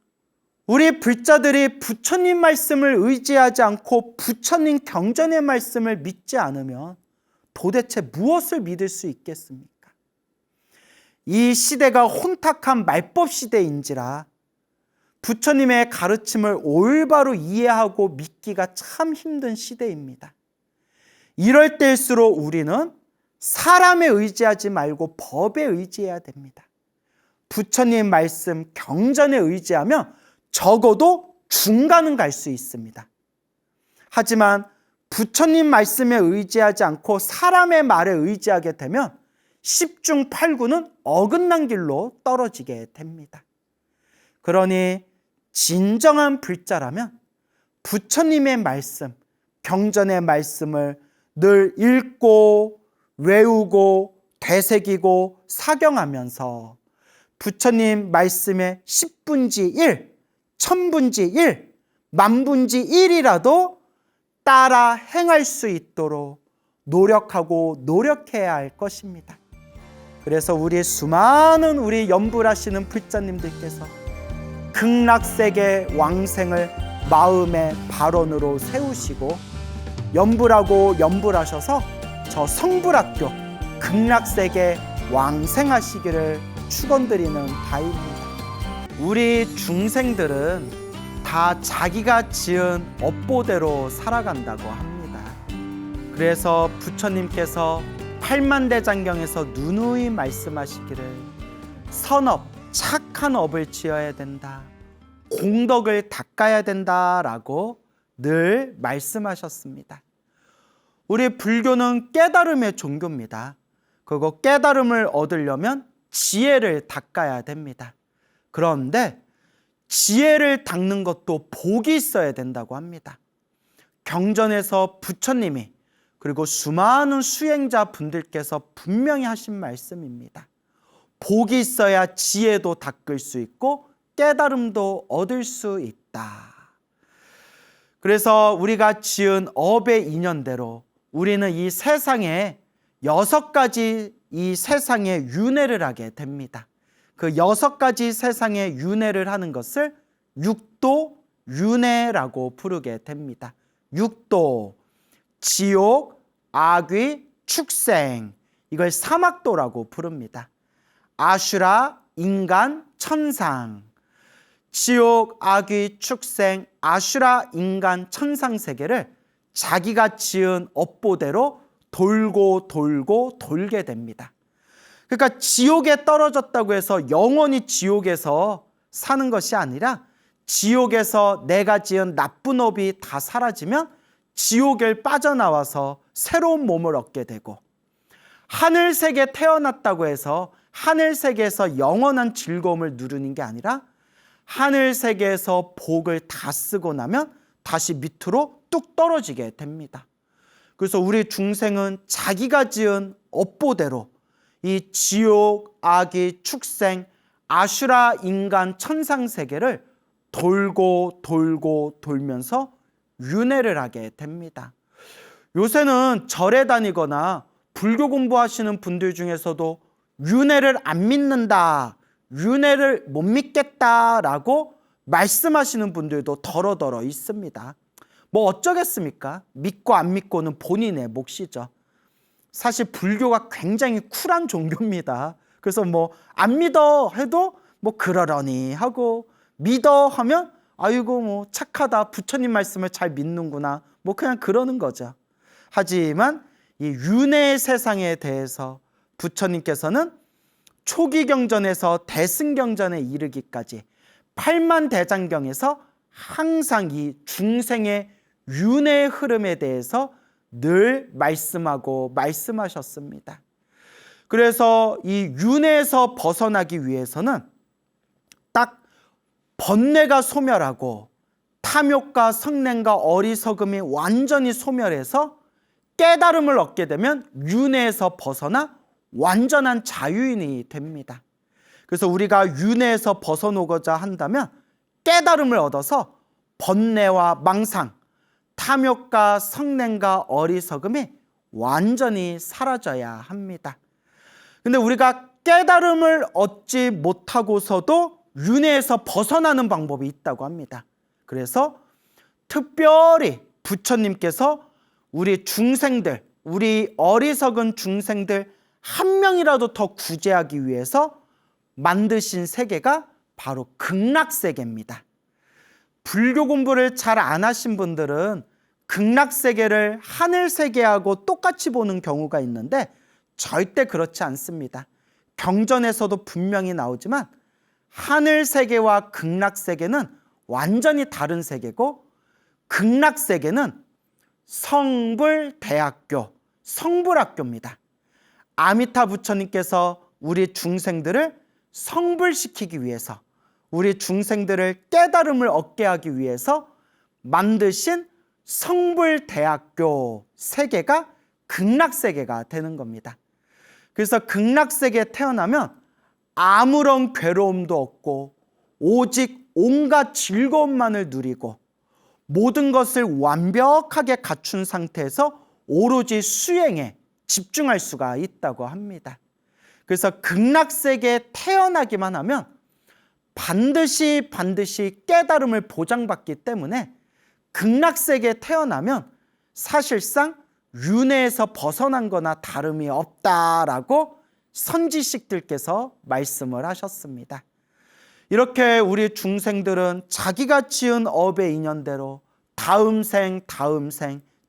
우리 불자들이 부처님 말씀을 의지하지 않고 부처님 경전의 말씀을 믿지 않으면 도대체 무엇을 믿을 수 있겠습니까? 이 시대가 혼탁한 말법 시대인지라 부처님의 가르침을 올바로 이해하고 믿기가 참 힘든 시대입니다. 이럴 때일수록 우리는 사람에 의지하지 말고 법에 의지해야 됩니다. 부처님 말씀 경전에 의지하면 적어도 중간은 갈 수 있습니다. 하지만 부처님 말씀에 의지하지 않고 사람의 말에 의지하게 되면 10중 8구는 어긋난 길로 떨어지게 됩니다. 그러니 진정한 불자라면 부처님의 말씀, 경전의 말씀을 늘 읽고 외우고 되새기고 사경하면서 부처님 말씀의 10분지 1, 1000분지 1, 만분지 1이라도 따라 행할 수 있도록 노력해야 할 것입니다. 그래서 우리 수많은 우리 연불하시는 불자님들께서 극락세계 왕생을 마음의 발원으로 세우시고 연불하고 연불하셔서 저 성불학교 극락세계 왕생하시기를 축원드리는 바입니다. 우리 중생들은 다 자기가 지은 업보대로 살아간다고 합니다. 그래서 부처님께서 팔만대장경에서 누누이 말씀하시기를 선업, 착한 업을 지어야 된다, 공덕을 닦아야 된다라고 늘 말씀하셨습니다. 우리 불교는 깨달음의 종교입니다. 그리고 깨달음을 얻으려면 지혜를 닦아야 됩니다. 그런데 지혜를 닦는 것도 복이 있어야 된다고 합니다. 경전에서 부처님이 그리고 수많은 수행자 분들께서 분명히 하신 말씀입니다. 복이 있어야 지혜도 닦을 수 있고 깨달음도 얻을 수 있다. 그래서 우리가 지은 업의 인연대로 우리는 이 세상에 6가지 이 세상에 윤회를 하게 됩니다. 그 6가지 세상에 윤회를 하는 것을 육도 윤회라고 부르게 됩니다. 육도, 지옥, 악귀, 축생, 이걸 사막도라고 부릅니다. 아슈라, 인간, 천상. 지옥, 악귀, 축생, 아슈라, 인간, 천상 세계를 자기가 지은 업보대로 돌고 돌게 됩니다. 그러니까 지옥에 떨어졌다고 해서 영원히 지옥에서 사는 것이 아니라 지옥에서 내가 지은 나쁜 업이 다 사라지면 지옥을 빠져나와서 새로운 몸을 얻게 되고, 하늘세계에 태어났다고 해서 하늘세계에서 영원한 즐거움을 누리는 게 아니라 하늘세계에서 복을 다 쓰고 나면 다시 밑으로 뚝 떨어지게 됩니다. 그래서 우리 중생은 자기가 지은 업보대로 이 지옥, 악귀, 축생, 아슈라, 인간, 천상 세계를 돌고 돌면서 윤회를 하게 됩니다. 요새는 절에 다니거나 불교 공부하시는 분들 중에서도 윤회를 안 믿는다, 윤회를 못 믿겠다라고 말씀하시는 분들도 더러더러 있습니다. 뭐 어쩌겠습니까? 믿고 안 믿고는 본인의 몫이죠. 사실 불교가 굉장히 쿨한 종교입니다. 그래서 뭐 안 믿어 해도 뭐 그러려니 하고, 믿어 하면 아이고 뭐 착하다, 부처님 말씀을 잘 믿는구나, 뭐 그냥 그러는 거죠. 하지만 이 윤회의 세상에 대해서 부처님께서는 초기 경전에서 대승경전에 이르기까지 팔만대장경에서 항상 이 중생의 윤회의 흐름에 대해서 늘 말씀하셨습니다. 그래서 이 윤회에서 벗어나기 위해서는 딱 번뇌가 소멸하고 탐욕과 성냄과 어리석음이 완전히 소멸해서 깨달음을 얻게 되면 윤회에서 벗어나 완전한 자유인이 됩니다. 그래서 우리가 윤회에서 벗어나고자 한다면 깨달음을 얻어서 번뇌와 망상, 탐욕과 성냄과 어리석음이 완전히 사라져야 합니다. 근데 우리가 깨달음을 얻지 못하고서도 윤회에서 벗어나는 방법이 있다고 합니다. 그래서 특별히 부처님께서 우리 중생들, 우리 어리석은 중생들 한 명이라도 더 구제하기 위해서 만드신 세계가 바로 극락세계입니다. 불교 공부를 잘 안 하신 분들은 극락세계를 하늘세계하고 똑같이 보는 경우가 있는데 절대 그렇지 않습니다. 경전에서도 분명히 나오지만 하늘세계와 극락세계는 완전히 다른 세계고, 극락세계는 성불대학교, 성불학교입니다. 아미타 부처님께서 우리 중생들을 성불시키기 위해서, 우리 중생들을 깨달음을 얻게 하기 위해서 만드신 성불대학교 세계가 극락세계가 되는 겁니다. 그래서 극락세계에 태어나면 아무런 괴로움도 없고 오직 온갖 즐거움만을 누리고, 모든 것을 완벽하게 갖춘 상태에서 오로지 수행에 집중할 수가 있다고 합니다. 그래서 극락세계에 태어나기만 하면 반드시 깨달음을 보장받기 때문에 극락세계에 태어나면 사실상 윤회에서 벗어난 거나 다름이 없다라고 선지식들께서 말씀을 하셨습니다. 이렇게 우리 중생들은 자기가 지은 업의 인연대로 다음 생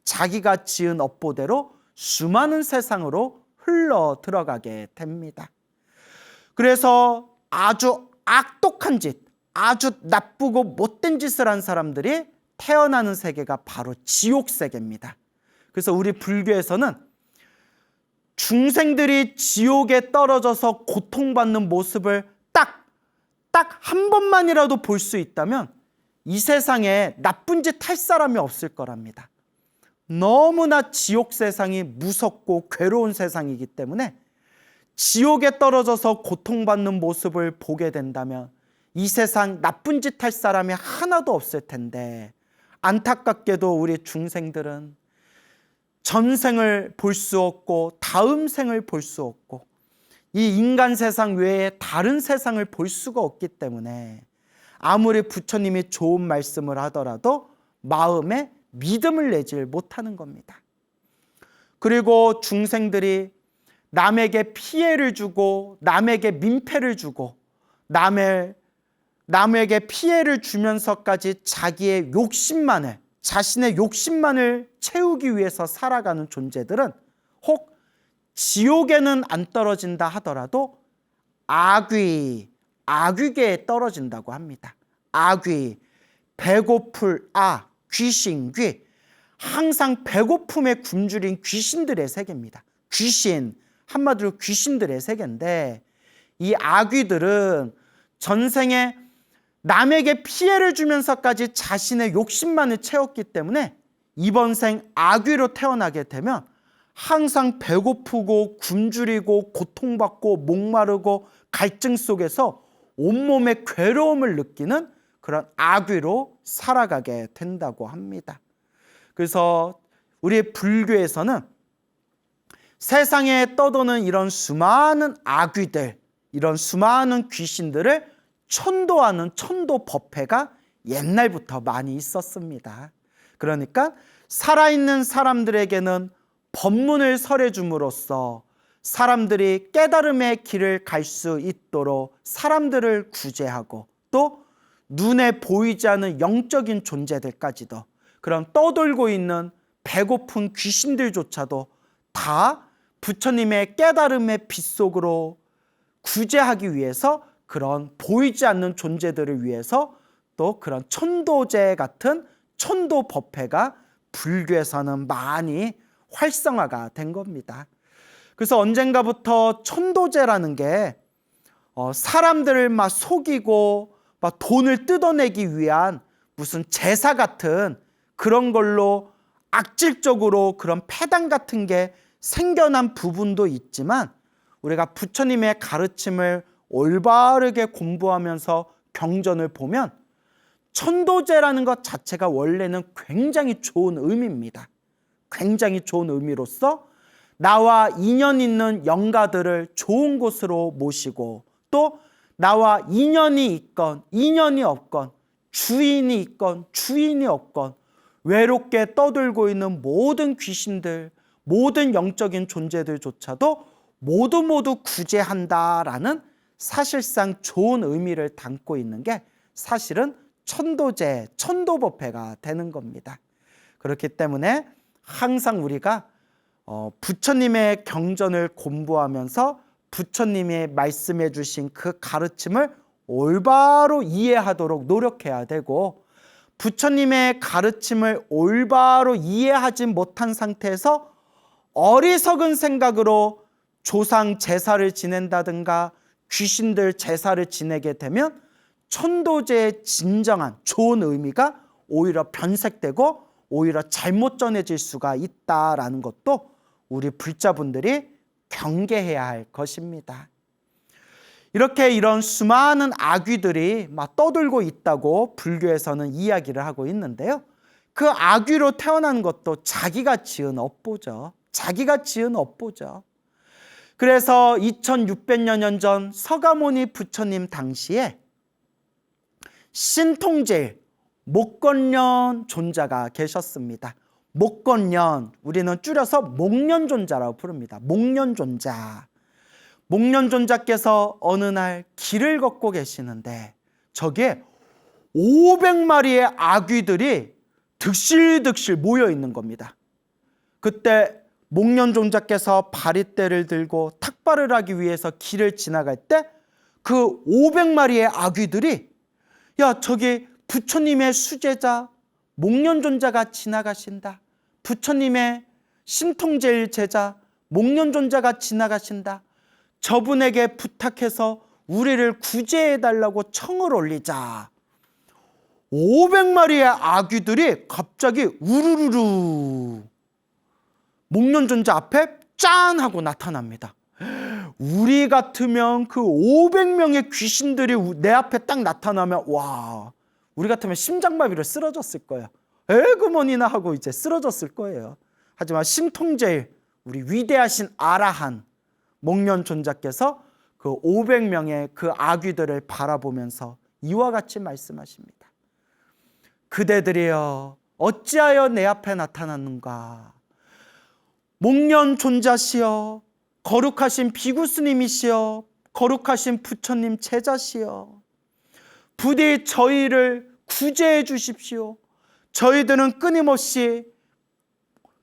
자기가 지은 업보대로 수많은 세상으로 흘러 들어가게 됩니다. 그래서 아주 악독한 짓, 아주 나쁘고 못된 짓을 한 사람들이 태어나는 세계가 바로 지옥세계입니다. 그래서 우리 불교에서는 중생들이 지옥에 떨어져서 고통받는 모습을 딱 한 번만이라도 볼 수 있다면 이 세상에 나쁜 짓 할 사람이 없을 거랍니다. 너무나 지옥 세상이 무섭고 괴로운 세상이기 때문에 지옥에 떨어져서 고통받는 모습을 보게 된다면 이 세상 나쁜 짓 할 사람이 하나도 없을 텐데, 안타깝게도 우리 중생들은 전생을 볼 수 없고 다음 생을 볼 수 없고 이 인간 세상 외에 다른 세상을 볼 수가 없기 때문에 아무리 부처님이 좋은 말씀을 하더라도 마음에 믿음을 내질 못하는 겁니다. 그리고 중생들이 남에게 피해를 주고 남에게 민폐를 주고 남에게 피해를 주면서까지 자신의 욕심만을 채우기 위해서 살아가는 존재들은 혹 지옥에는 안 떨어진다 하더라도 악귀계에 떨어진다고 합니다. 악귀, 배고플 귀신귀, 항상 배고픔에 굶주린 귀신들의 세계입니다. 귀신, 한마디로 귀신들의 세계인데, 이 악귀들은 전생에 남에게 피해를 주면서까지 자신의 욕심만을 채웠기 때문에 이번 생 악귀로 태어나게 되면 항상 배고프고 굶주리고 고통받고 목마르고 갈증 속에서 온몸의 괴로움을 느끼는 그런 악귀로 살아가게 된다고 합니다. 그래서 우리 불교에서는 세상에 떠도는 이런 수많은 악귀들, 이런 수많은 귀신들을 천도하는 천도법회가 옛날부터 많이 있었습니다. 그러니까 살아있는 사람들에게는 법문을 설해줌으로써 사람들이 깨달음의 길을 갈 수 있도록 사람들을 구제하고, 또 눈에 보이지 않는 영적인 존재들까지도, 그런 떠돌고 있는 배고픈 귀신들조차도 다 부처님의 깨달음의 빛 속으로 구제하기 위해서 그런 보이지 않는 존재들을 위해서 또 그런 천도제 같은 천도법회가 불교에서는 많이 활성화가 된 겁니다. 그래서 언젠가부터 천도제라는 게 사람들을 막 속이고 막 돈을 뜯어내기 위한 무슨 제사 같은 그런 걸로 악질적으로 그런 패당 같은 게 생겨난 부분도 있지만, 우리가 부처님의 가르침을 올바르게 공부하면서 경전을 보면 천도제라는 것 자체가 원래는 굉장히 좋은 의미입니다. 굉장히 좋은 의미로서 나와 인연 있는 영가들을 좋은 곳으로 모시고, 또 나와 인연이 있건 인연이 없건, 주인이 있건 주인이 없건 외롭게 떠들고 있는 모든 귀신들, 모든 영적인 존재들조차도 모두 구제한다라는 사실상 좋은 의미를 담고 있는 게 사실은 천도제, 천도법회가 되는 겁니다. 그렇기 때문에 항상 우리가 부처님의 경전을 공부하면서 부처님이 말씀해 주신 그 가르침을 올바로 이해하도록 노력해야 되고, 부처님의 가르침을 올바로 이해하지 못한 상태에서 어리석은 생각으로 조상 제사를 지낸다든가 귀신들 제사를 지내게 되면 천도제의 진정한 좋은 의미가 오히려 변색되고 오히려 잘못 전해질 수가 있다라는 것도 우리 불자분들이 경계해야 할 것입니다. 이렇게 이런 수많은 악귀들이 막 떠들고 있다고 불교에서는 이야기를 하고 있는데요. 그 아귀로 태어난 것도 자기가 지은 업보죠. 자기가 지은 업보죠. 그래서 2600여 년 전 서가모니 부처님 당시에 신통제일 목건련 존자가 계셨습니다. 목건련, 우리는 줄여서 목련존자라고 부릅니다. 목련존자. 목련존자께서 어느 날 길을 걷고 계시는데 저기에 500마리의 아귀들이 득실득실 모여 있는 겁니다. 그때 목련존자께서 바리떼를 들고 탁발을 하기 위해서 길을 지나갈 때 그 500마리의 아귀들이 야, 저기 부처님의 수제자 목련존자가 지나가신다. 부처님의 신통제일 제자 목련존자가 지나가신다. 저분에게 부탁해서 우리를 구제해달라고 청을 올리자. 500마리의 아귀들이 갑자기 우르르르 목련존자 앞에 짠 하고 나타납니다. 우리 같으면 그 500명의 귀신들이 내 앞에 딱 나타나면 와, 우리 같으면 심장마비로 쓰러졌을 거예요. 에그머니나 하고 이제 쓰러졌을 거예요. 하지만 신통제일 우리 위대하신 아라한 목련존자께서 그 500명의 그 아귀들을 바라보면서 이와 같이 말씀하십니다. 그대들이여 어찌하여 내 앞에 나타났는가. 목련존자시여 거룩하신 비구스님이시여 거룩하신 부처님 제자시여 부디 저희를 구제해 주십시오. 저희들은 끊임없이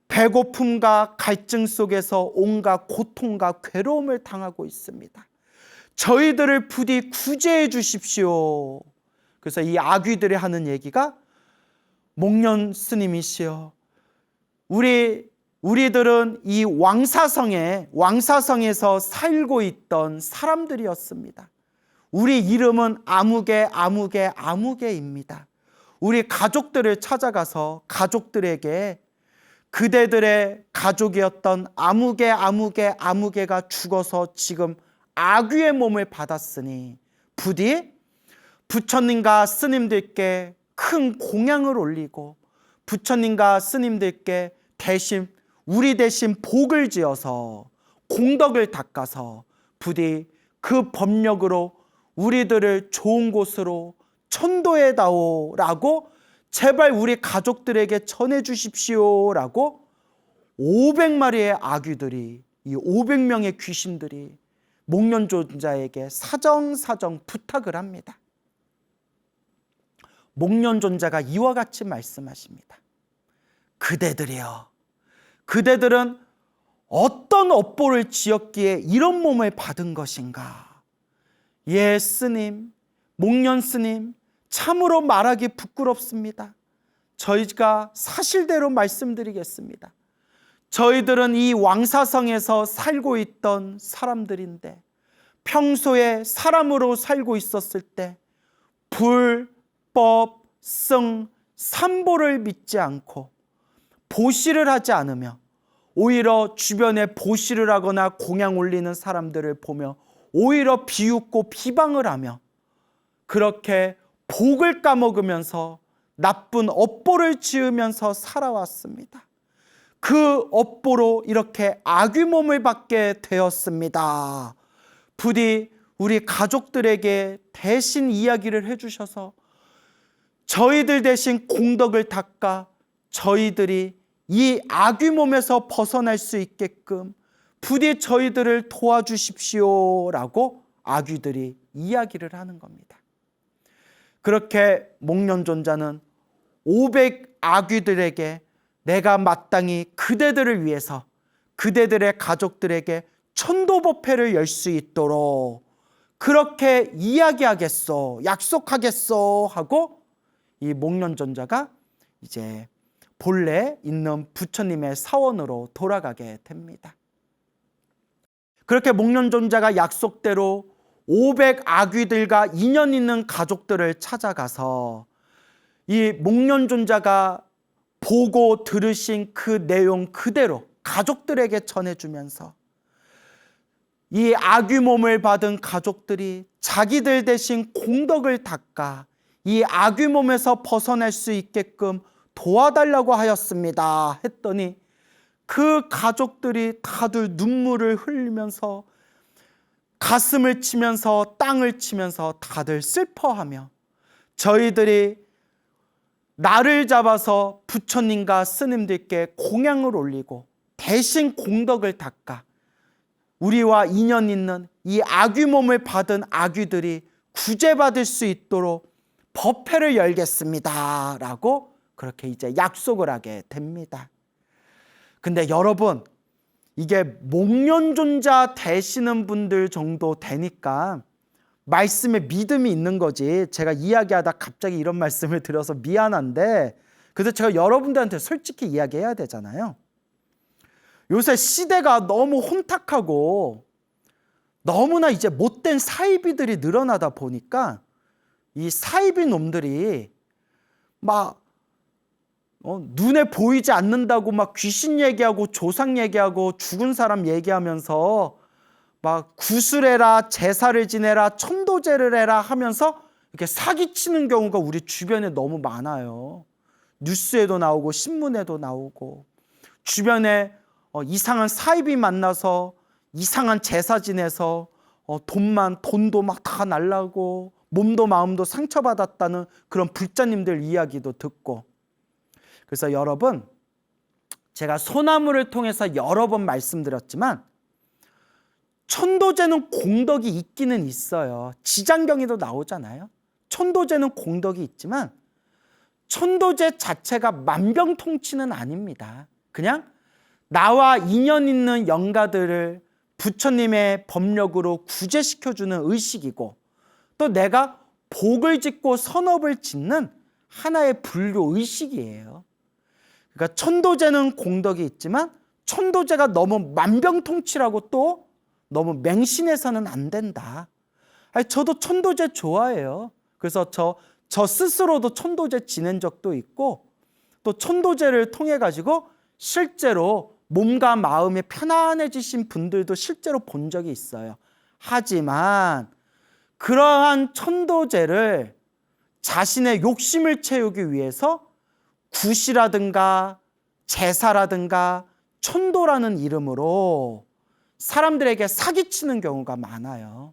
배고픔과 갈증 속에서 온갖 고통과 괴로움을 당하고 있습니다. 저희들을 부디 구제해 주십시오. 그래서 이 아귀들이 하는 얘기가 목련 스님이시여 우리들은 이 왕사성에서 살고 있던 사람들이었습니다. 우리 이름은 아무개입니다. 우리 가족들을 찾아가서 가족들에게 그대들의 가족이었던 아무개가 죽어서 지금 아귀의 몸을 받았으니 부디 부처님과 스님들께 큰 공양을 올리고 부처님과 스님들께 우리 대신 복을 지어서 공덕을 닦아서 부디 그 법력으로 우리들을 좋은 곳으로 천도해다오라고 제발 우리 가족들에게 전해 주십시오라고 500마리의 아귀들이 이 500명의 귀신들이 목련존자에게 사정사정 부탁을 합니다. 목련존자가 이와 같이 말씀하십니다. 그대들은 어떤 업보를 지었기에 이런 몸을 받은 것인가? 예, 스님, 목련 스님, 참으로 말하기 부끄럽습니다. 저희가 사실대로 말씀드리겠습니다. 저희들은 이 왕사성에서 살고 있던 사람들인데 평소에 사람으로 살고 있었을 때 불법, 승, 삼보를 믿지 않고 보시를 하지 않으며 오히려 주변에 보시를 하거나 공양 올리는 사람들을 보며 오히려 비웃고 비방을 하며 그렇게 복을 까먹으면서 나쁜 업보를 지으면서 살아왔습니다. 그 업보로 이렇게 아귀 몸을 받게 되었습니다. 부디 우리 가족들에게 대신 이야기를 해주셔서 저희들 대신 공덕을 닦아 저희들이 이 아귀 몸에서 벗어날 수 있게끔 부디 저희들을 도와주십시오라고 아귀들이 이야기를 하는 겁니다. 그렇게 목련존자는 500 아귀들에게 내가 마땅히 그대들을 위해서 그대들의 가족들에게 천도법회를 열 수 있도록 그렇게 이야기하겠소, 약속하겠소 하고 이 목련존자가 이제 본래 있는 부처님의 사원으로 돌아가게 됩니다. 그렇게 목련존자가 약속대로 500 아귀들과 인연 있는 가족들을 찾아가서 이 목련존자가 보고 들으신 그 내용 그대로 가족들에게 전해주면서 이 아귀 몸을 받은 가족들이 자기들 대신 공덕을 닦아 이 아귀 몸에서 벗어날 수 있게끔 도와달라고 하였습니다 했더니 그 가족들이 다들 눈물을 흘리면서 가슴을 치면서 땅을 치면서 다들 슬퍼하며 저희들이 나를 잡아서 부처님과 스님들께 공양을 올리고 대신 공덕을 닦아 우리와 인연 있는 이 아귀 몸을 받은 아귀들이 구제받을 수 있도록 법회를 열겠습니다 라고 그렇게 이제 약속을 하게 됩니다. 근데 여러분, 이게 목련존자 되시는 분들 정도 되니까 말씀에 믿음이 있는 거지. 제가 이야기하다 갑자기 이런 말씀을 드려서 미안한데, 그래서 제가 여러분들한테 솔직히 이야기해야 되잖아요. 요새 시대가 너무 혼탁하고 너무나 이제 못된 사이비들이 늘어나다 보니까 이 사이비 놈들이 막 눈에 보이지 않는다고 막 귀신 얘기하고 조상 얘기하고 죽은 사람 얘기하면서 막 구슬해라, 제사를 지내라, 천도제를 해라 하면서 이렇게 사기치는 경우가 우리 주변에 너무 많아요. 뉴스에도 나오고 신문에도 나오고 주변에 이상한 사이비 만나서 이상한 제사 지내서 돈도 막 다 날라고 몸도 마음도 상처받았다는 그런 불자님들 이야기도 듣고. 그래서 여러분, 제가 소나무를 통해서 여러 번 말씀드렸지만 천도제는 공덕이 있기는 있어요. 지장경에도 나오잖아요. 천도제는 공덕이 있지만 천도제 자체가 만병통치는 아닙니다. 그냥 나와 인연 있는 영가들을 부처님의 법력으로 구제시켜주는 의식이고, 또 내가 복을 짓고 선업을 짓는 하나의 불교 의식이에요. 그러니까 천도제는 공덕이 있지만 천도제가 너무 만병통치라고 또 너무 맹신해서는 안 된다. 저도 천도제 좋아해요. 그래서 저 스스로도 천도제 지낸 적도 있고, 또 천도제를 통해 가지고 실제로 몸과 마음이 편안해지신 분들도 실제로 본 적이 있어요. 하지만 그러한 천도제를 자신의 욕심을 채우기 위해서 굿이라든가 제사라든가 천도라는 이름으로 사람들에게 사기치는 경우가 많아요.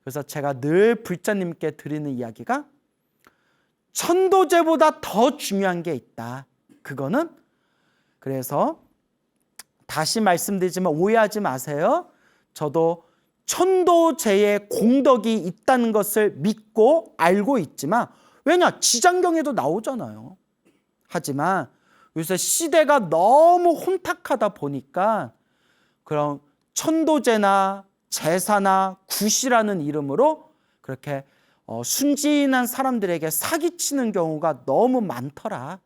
그래서 제가 늘 불자님께 드리는 이야기가 천도제보다 더 중요한 게 있다. 그거는, 그래서 다시 말씀드리지만 오해하지 마세요. 저도 천도제의 공덕이 있다는 것을 믿고 알고 있지만, 왜냐? 지장경에도 나오잖아요. 하지만 요새 시대가 너무 혼탁하다 보니까 그런 천도제나 제사나 굿이라는 이름으로 그렇게 순진한 사람들에게 사기치는 경우가 너무 많더라.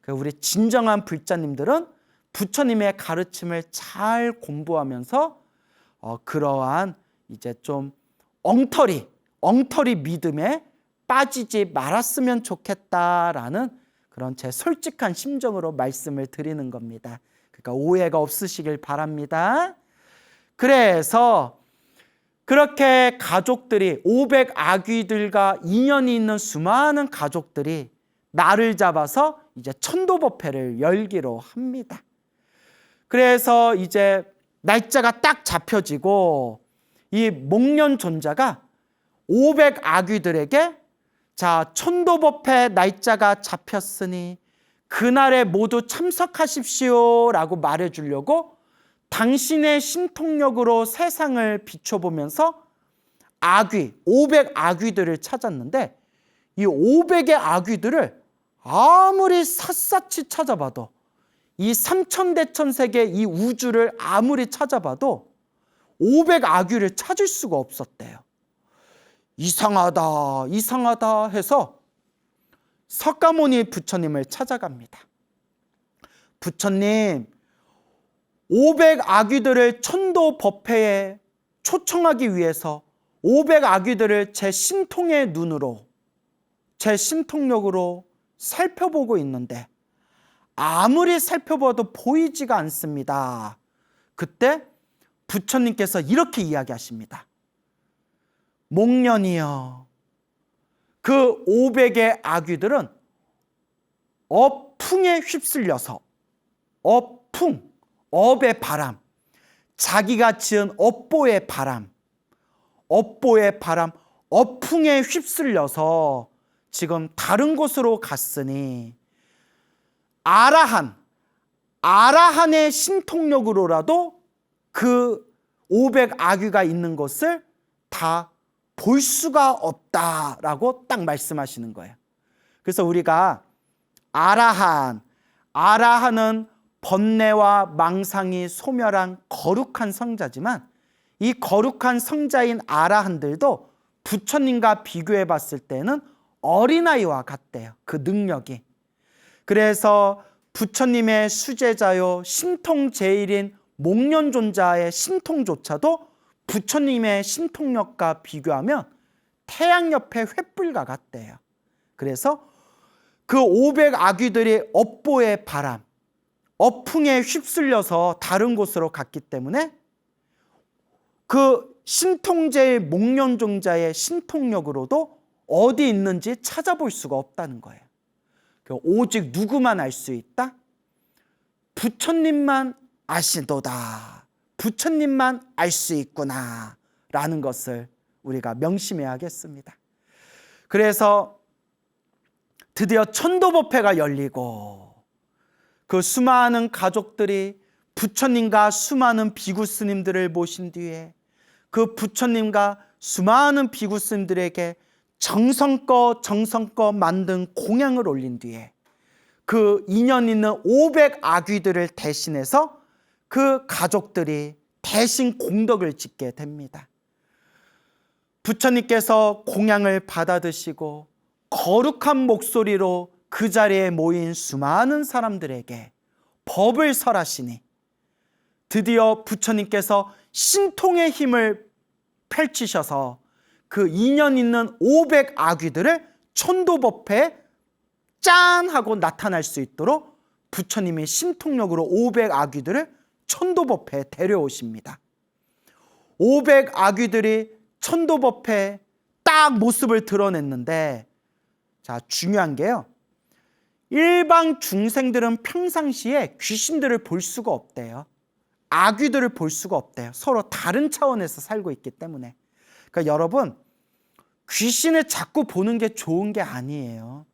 우리 진정한 불자님들은 부처님의 가르침을 잘 공부하면서 그러한 이제 좀 엉터리 믿음에 빠지지 말았으면 좋겠다라는 그런 제 솔직한 심정으로 말씀을 드리는 겁니다. 그러니까 오해가 없으시길 바랍니다. 그래서 그렇게 가족들이 500아귀들과 인연이 있는 수많은 가족들이 나를 잡아서 이제 천도법회를 열기로 합니다. 그래서 이제 날짜가 딱 잡혀지고 이 목련존자가 500아귀들에게 자, 천도법회 날짜가 잡혔으니 그날에 모두 참석하십시오 라고 말해주려고 당신의 신통력으로 세상을 비춰보면서 500아귀들을 찾았는데, 이 500의 아귀들을 아무리 샅샅이 찾아봐도, 이 삼천대천세계 이 우주를 아무리 찾아봐도 500아귀를 찾을 수가 없었대요. 이상하다 해서 석가모니 부처님을 찾아갑니다. 부처님, 500아귀들을 천도법회에 초청하기 위해서 500아귀들을 제 신통의 눈으로, 제 신통력으로 살펴보고 있는데 아무리 살펴봐도 보이지가 않습니다. 그때 부처님께서 이렇게 이야기하십니다. 목련이여, 그 500의 아귀들은 업, 업풍에 휩쓸려서 업풍, 업의 바람, 자기가 지은 업보의 바람, 업풍에 휩쓸려서 지금 다른 곳으로 갔으니 아라한의 신통력으로라도 그 500아귀가 있는 것을 다 볼 수가 없다라고 딱 말씀하시는 거예요. 그래서 우리가 아라한은 번뇌와 망상이 소멸한 거룩한 성자지만 이 거룩한 성자인 아라한들도 부처님과 비교해 봤을 때는 어린아이와 같대요. 그 능력이. 그래서 부처님의 수제자요 신통제일인 목련존자의 신통조차도 부처님의 신통력과 비교하면 태양 옆에 횃불과 같대요. 그래서 그 500아귀들이 업보의 바람, 업풍에 휩쓸려서 다른 곳으로 갔기 때문에 그 신통제의 목련종자의 신통력으로도 어디 있는지 찾아볼 수가 없다는 거예요. 오직 누구만 알 수 있다? 부처님만 아시도다. 부처님만 알 수 있구나 라는 것을 우리가 명심해야겠습니다. 그래서 드디어 천도법회가 열리고 그 수많은 가족들이 부처님과 수많은 비구 스님들을 모신 뒤에 그 부처님과 수많은 비구 스님들에게 정성껏 만든 공양을 올린 뒤에 그 인연 있는 500아귀들을 대신해서 그 가족들이 대신 공덕을 짓게 됩니다. 부처님께서 공양을 받아 드시고 거룩한 목소리로 그 자리에 모인 수많은 사람들에게 법을 설하시니 드디어 부처님께서 신통의 힘을 펼치셔서 그 인연 있는 500아귀들을 천도법회에 짠 하고 나타날 수 있도록 부처님의 신통력으로 500아귀들을 천도법회에 데려오십니다. 500아귀들이 천도법회에 딱 모습을 드러냈는데, 자, 중요한 게요, 일반 중생들은 평상시에 귀신들을 볼 수가 없대요. 아귀들을 볼 수가 없대요. 서로 다른 차원에서 살고 있기 때문에. 그러니까 여러분, 귀신을 자꾸 보는 게 좋은 게 아니에요.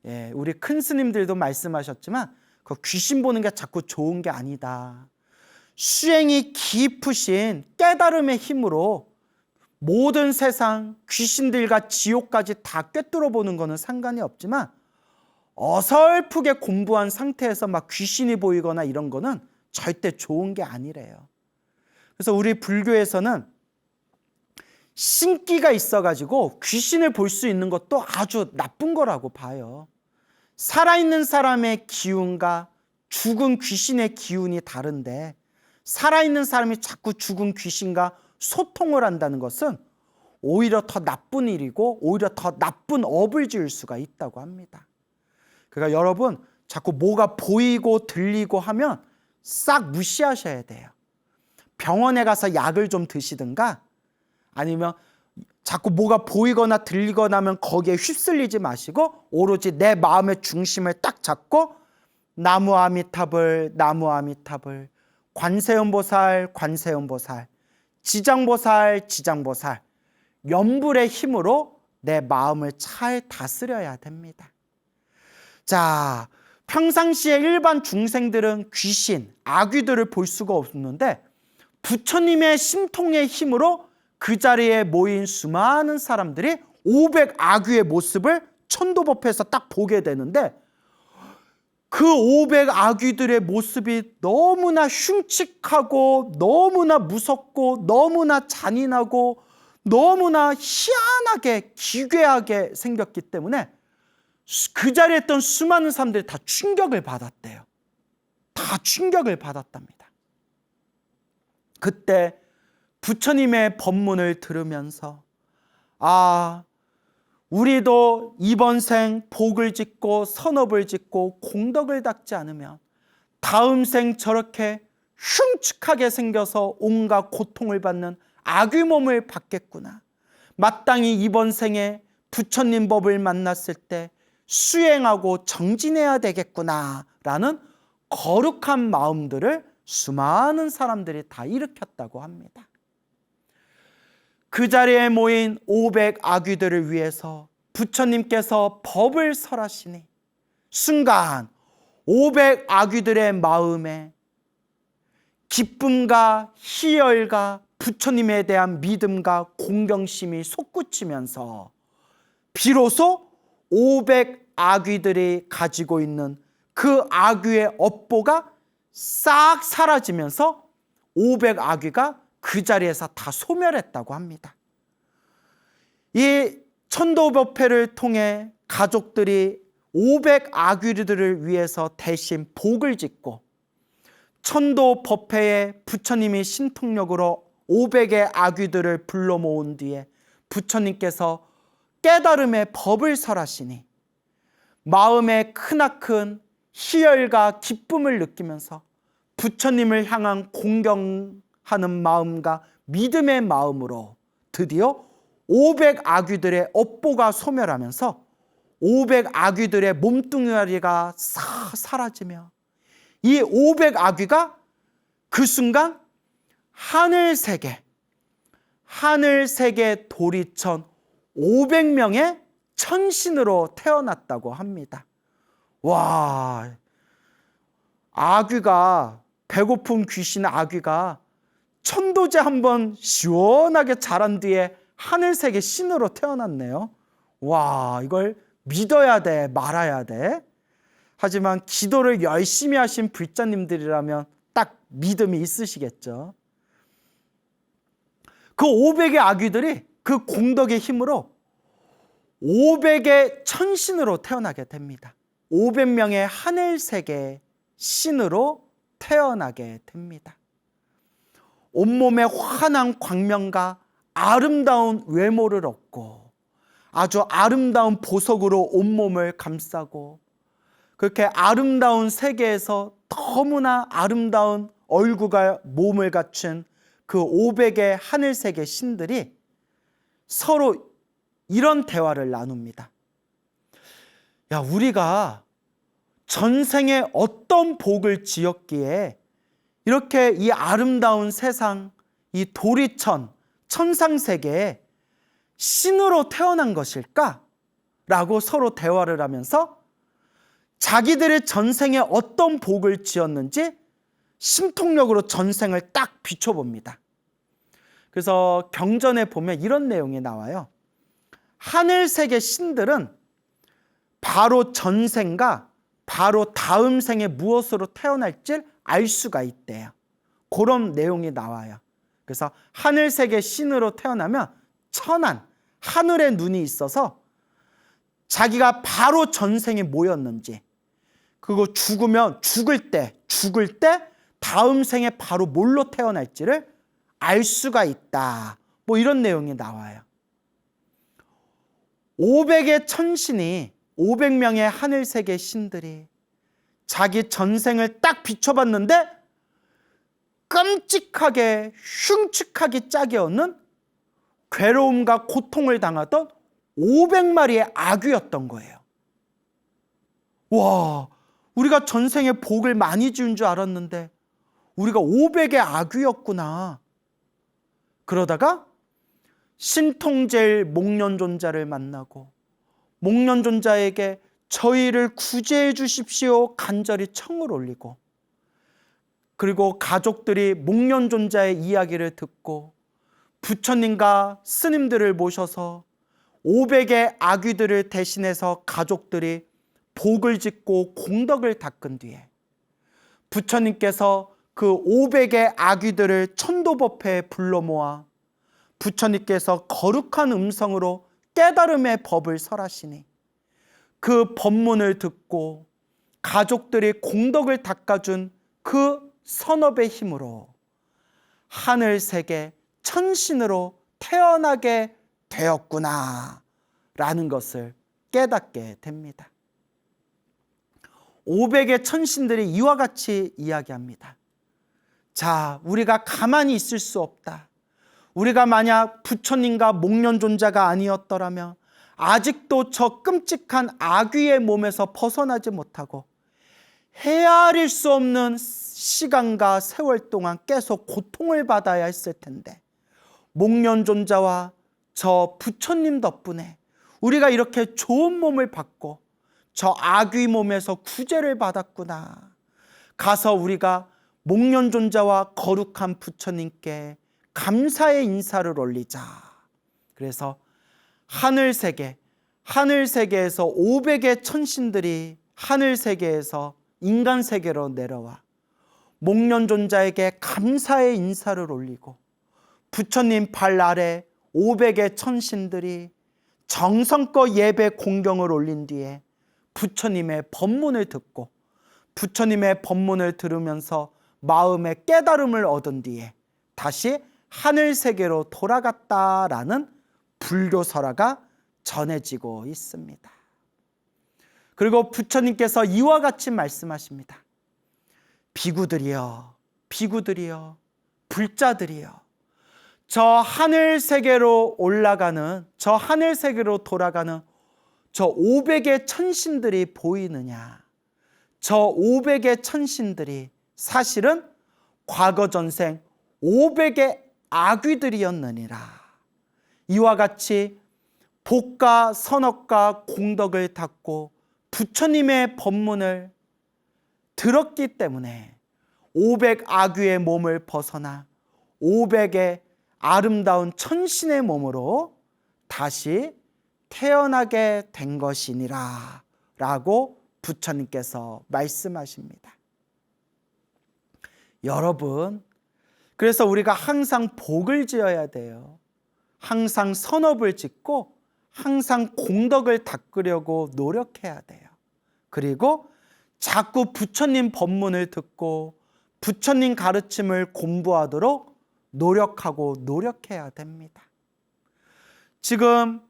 예, 우리 큰 스님들도 말씀하셨지만 그 귀신 보는 게 자꾸 좋은 게 아니다. 수행이 깊으신 깨달음의 힘으로 모든 세상 귀신들과 지옥까지 다 꿰뚫어 보는 거는 상관이 없지만 어설프게 공부한 상태에서 막 귀신이 보이거나 이런 거는 절대 좋은 게 아니래요. 그래서 우리 불교에서는 신기가 있어가지고 귀신을 볼 수 있는 것도 아주 나쁜 거라고 봐요. 살아있는 사람의 기운과 죽은 귀신의 기운이 다른데 살아있는 사람이 자꾸 죽은 귀신과 소통을 한다는 것은 오히려 더 나쁜 일이고 오히려 더 나쁜 업을 지을 수가 있다고 합니다. 그러니까 여러분, 자꾸 뭐가 보이고 들리고 하면 싹 무시하셔야 돼요. 병원에 가서 약을 좀 드시든가 아니면 자꾸 뭐가 보이거나 들리거나 하면 거기에 휩쓸리지 마시고 오로지 내 마음의 중심을 딱 잡고 나무 아미타불, 나무 아미타불, 관세음보살, 관세음보살, 지장보살, 지장보살, 염불의 힘으로 내 마음을 잘 다스려야 됩니다. 자, 평상시에 일반 중생들은 귀신, 아귀들을 볼 수가 없는데 부처님의 신통의 힘으로 그 자리에 모인 수많은 사람들이 500아귀의 모습을 천도법회에서 딱 보게 되는데 그 500아귀들의 모습이 너무나 흉측하고 너무나 무섭고 너무나 잔인하고 너무나 희한하게 기괴하게 생겼기 때문에 그 자리에 있던 수많은 사람들이 다 충격을 받았대요. 다 충격을 받았답니다. 그때 부처님의 법문을 들으면서 아, 우리도 이번 생 복을 짓고 선업을 짓고 공덕을 닦지 않으면 다음 생 저렇게 흉측하게 생겨서 온갖 고통을 받는 아귀 몸을 받겠구나. 마땅히 이번 생에 부처님 법을 만났을 때 수행하고 정진해야 되겠구나라는 거룩한 마음들을 수많은 사람들이 다 일으켰다고 합니다. 그 자리에 모인 500 아귀들을 위해서 부처님께서 법을 설하시니 순간 500 아귀들의 마음에 기쁨과 희열과 부처님에 대한 믿음과 공경심이 솟구치면서 비로소 500 아귀들이 가지고 있는 그 아귀의 업보가 싹 사라지면서 500 아귀가 그 자리에서 다 소멸했다고 합니다. 이 천도법회를 통해 가족들이 500 아귀들을 위해서 대신 복을 짓고 천도법회에 부처님이 신통력으로 500의 아귀들을 불러 모은 뒤에 부처님께서 깨달음의 법을 설하시니 마음에 크나큰 희열과 기쁨을 느끼면서 부처님을 향한 공경하는 마음과 믿음의 마음으로 드디어 500 아귀들의 업보가 소멸하면서 500 아귀들의 몸뚱아리가 싹 사라지며 이 500 아귀가 그 순간 하늘세계 도리천 500명의 천신으로 태어났다고 합니다. 와, 아귀가, 배고픈 귀신 아귀가 천도제 한번 시원하게 자란 뒤에 하늘세계 신으로 태어났네요. 와, 이걸 믿어야 돼, 말아야 돼. 하지만 기도를 열심히 하신 불자님들이라면 딱 믿음이 있으시겠죠. 그 500의 아귀들이 그 공덕의 힘으로 500의 천신으로 태어나게 됩니다. 500명의 하늘세계 신으로 태어나게 됩니다. 온몸에 환한 광명과 아름다운 외모를 얻고 아주 아름다운 보석으로 온몸을 감싸고 그렇게 아름다운 세계에서 너무나 아름다운 얼굴과 몸을 갖춘 그 500의 하늘세계 신들이 서로 이런 대화를 나눕니다. 야, 우리가 전생에 어떤 복을 지었기에 이렇게 이 아름다운 세상, 이 도리천, 천상세계에 신으로 태어난 것일까? 라고 서로 대화를 하면서 자기들의 전생에 어떤 복을 지었는지 심통력으로 전생을 딱 비춰봅니다. 그래서 경전에 보면 이런 내용이 나와요. 하늘세계 신들은 바로 전생과 바로 다음 생에 무엇으로 태어날지 알 수가 있대요. 그런 내용이 나와요. 그래서 하늘세계 신으로 태어나면 천한, 하늘의 눈이 있어서 자기가 바로 전생에 뭐였는지, 그리고 죽을 때 다음 생에 바로 뭘로 태어날지를 알 수가 있다. 뭐 이런 내용이 나와요. 500의 천신이 500명의 하늘세계 신들이 자기 전생을 딱 비춰봤는데 끔찍하게 흉측하기 짝이 없는 괴로움과 고통을 당하던 500마리의 아귀였던 거예요. 와, 우리가 전생에 복을 많이 지은 줄 알았는데 우리가 500의 아귀였구나. 그러다가 신통제일 목련존자를 만나고 목련존자에게 저희를 구제해 주십시오 간절히 청을 올리고, 그리고 가족들이 목련존자의 이야기를 듣고 부처님과 스님들을 모셔서 500의 아귀들을 대신해서 가족들이 복을 짓고 공덕을 닦은 뒤에 부처님께서 그 500의 아귀들을 천도법회에 불러 모아 부처님께서 거룩한 음성으로 깨달음의 법을 설하시니 그 법문을 듣고 가족들이 공덕을 닦아준 그 선업의 힘으로 하늘세계 천신으로 태어나게 되었구나 라는 것을 깨닫게 됩니다. 500의 천신들이 이와 같이 이야기합니다. 자, 우리가 가만히 있을 수 없다. 우리가 만약 부처님과 목련존자가 아니었더라면, 아직도 저 끔찍한 아귀의 몸에서 벗어나지 못하고 헤아릴 수 없는 시간과 세월 동안 계속 고통을 받아야 했을 텐데, 목련존자와 저 부처님 덕분에 우리가 이렇게 좋은 몸을 받고 저 아귀 몸에서 구제를 받았구나. 가서 우리가 목련존자와 거룩한 부처님께 감사의 인사를 올리자. 그래서 하늘세계에서 500의 천신들이 하늘세계에서 인간세계로 내려와 목련존자에게 감사의 인사를 올리고, 부처님 발 아래 500의 천신들이 정성껏 예배 공경을 올린 뒤에 부처님의 법문을 듣고, 부처님의 법문을 들으면서 마음의 깨달음을 얻은 뒤에 다시 하늘세계로 돌아갔다라는 불교설화가 전해지고 있습니다. 그리고 부처님께서 이와 같이 말씀하십니다. 비구들이여, 비구들이여, 불자들이여, 저 하늘세계로 올라가는, 저 하늘세계로 돌아가는 저 500의 천신들이 보이느냐? 저 500의 천신들이 사실은 과거 전생 500의 아귀들이었느니라. 이와 같이 복과 선업과 공덕을 닦고 부처님의 법문을 들었기 때문에 500 아귀의 몸을 벗어나 500의 아름다운 천신의 몸으로 다시 태어나게 된 것이니라 라고 부처님께서 말씀하십니다. 여러분, 그래서 우리가 항상 복을 지어야 돼요. 항상 선업을 짓고 항상 공덕을 닦으려고 노력해야 돼요. 그리고 자꾸 부처님 법문을 듣고 부처님 가르침을 공부하도록 노력해야 됩니다. 지금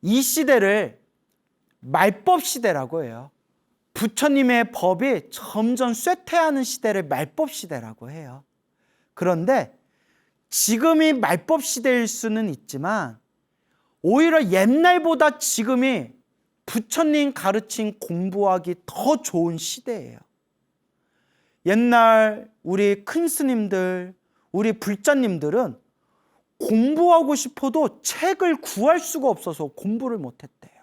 이 시대를 말법 시대라고 해요. 부처님의 법이 점점 쇠퇴하는 시대를 말법 시대라고 해요. 그런데 지금이 말법 시대일 수는 있지만 오히려 옛날보다 지금이 부처님 가르침 공부하기 더 좋은 시대예요. 옛날 우리 큰 스님들, 우리 불자님들은 공부하고 싶어도 책을 구할 수가 없어서 공부를 못했대요.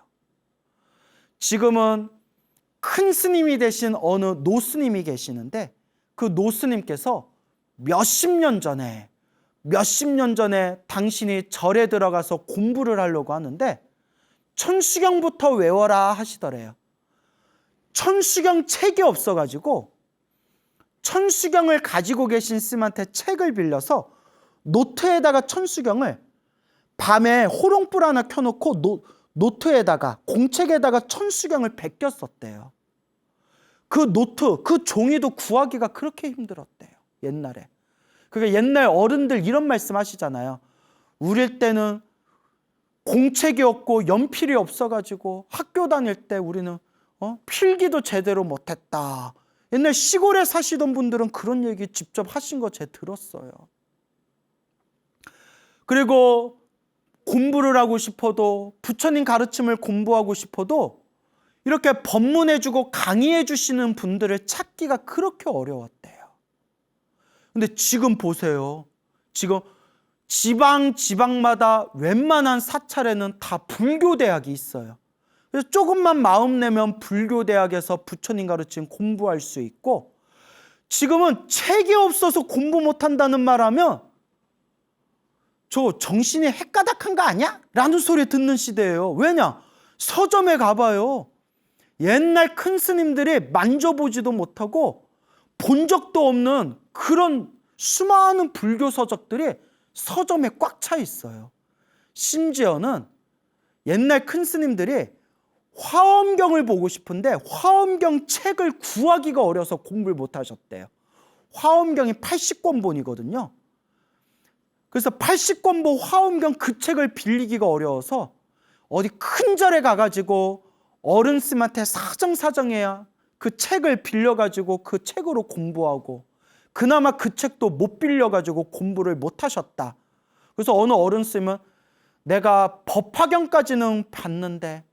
지금은 큰 스님이 되신 어느 노스님이 계시는데, 그 노스님께서 몇십 년 전에 당신이 절에 들어가서 공부를 하려고 하는데 천수경부터 외워라 하시더래요. 천수경 책이 없어가지고 천수경을 가지고 계신 스님한테 책을 빌려서 노트에다가 천수경을 밤에 호롱불 하나 켜놓고 노트에다가 공책에다가 천수경을 베꼈었대요. 그 노트, 그 종이도 구하기가 그렇게 힘들었대요, 옛날에. 그러니까 옛날 어른들 이런 말씀 하시잖아요. 우리 때는 공책이 없고 연필이 없어가지고 학교 다닐 때 우리는 필기도 제대로 못했다. 옛날 시골에 사시던 분들은 그런 얘기 직접 하신 거 제가 들었어요. 그리고 공부를 하고 싶어도, 부처님 가르침을 공부하고 싶어도 이렇게 법문해주고 강의해 주시는 분들을 찾기가 그렇게 어려웠대요. 근데 지금 보세요. 지금 지방마다 웬만한 사찰에는 다 불교대학이 있어요. 그래서 조금만 마음 내면 불교대학에서 부처님 가르침 공부할 수 있고, 지금은 책이 없어서 공부 못한다는 말하면 저 정신이 헷가닥한 거 아니야? 라는 소리 듣는 시대예요. 왜냐? 서점에 가봐요. 옛날 큰 스님들이 만져보지도 못하고 본 적도 없는 그런 수많은 불교 서적들이 서점에 꽉 차 있어요. 심지어는 옛날 큰 스님들이 화엄경을 보고 싶은데 화엄경 책을 구하기가 어려서 공부를 못 하셨대요. 화엄경이 80권본이거든요. 그래서 80권본 화엄경 그 책을 빌리기가 어려워서 어디 큰 절에 가가지고 어른 스님한테 사정사정해야 그 책을 빌려가지고 그 책으로 공부하고, 그나마 그 책도 못 빌려가지고 공부를 못 하셨다. 그래서 어느 어른 스님은 내가 법화경까지는 봤는데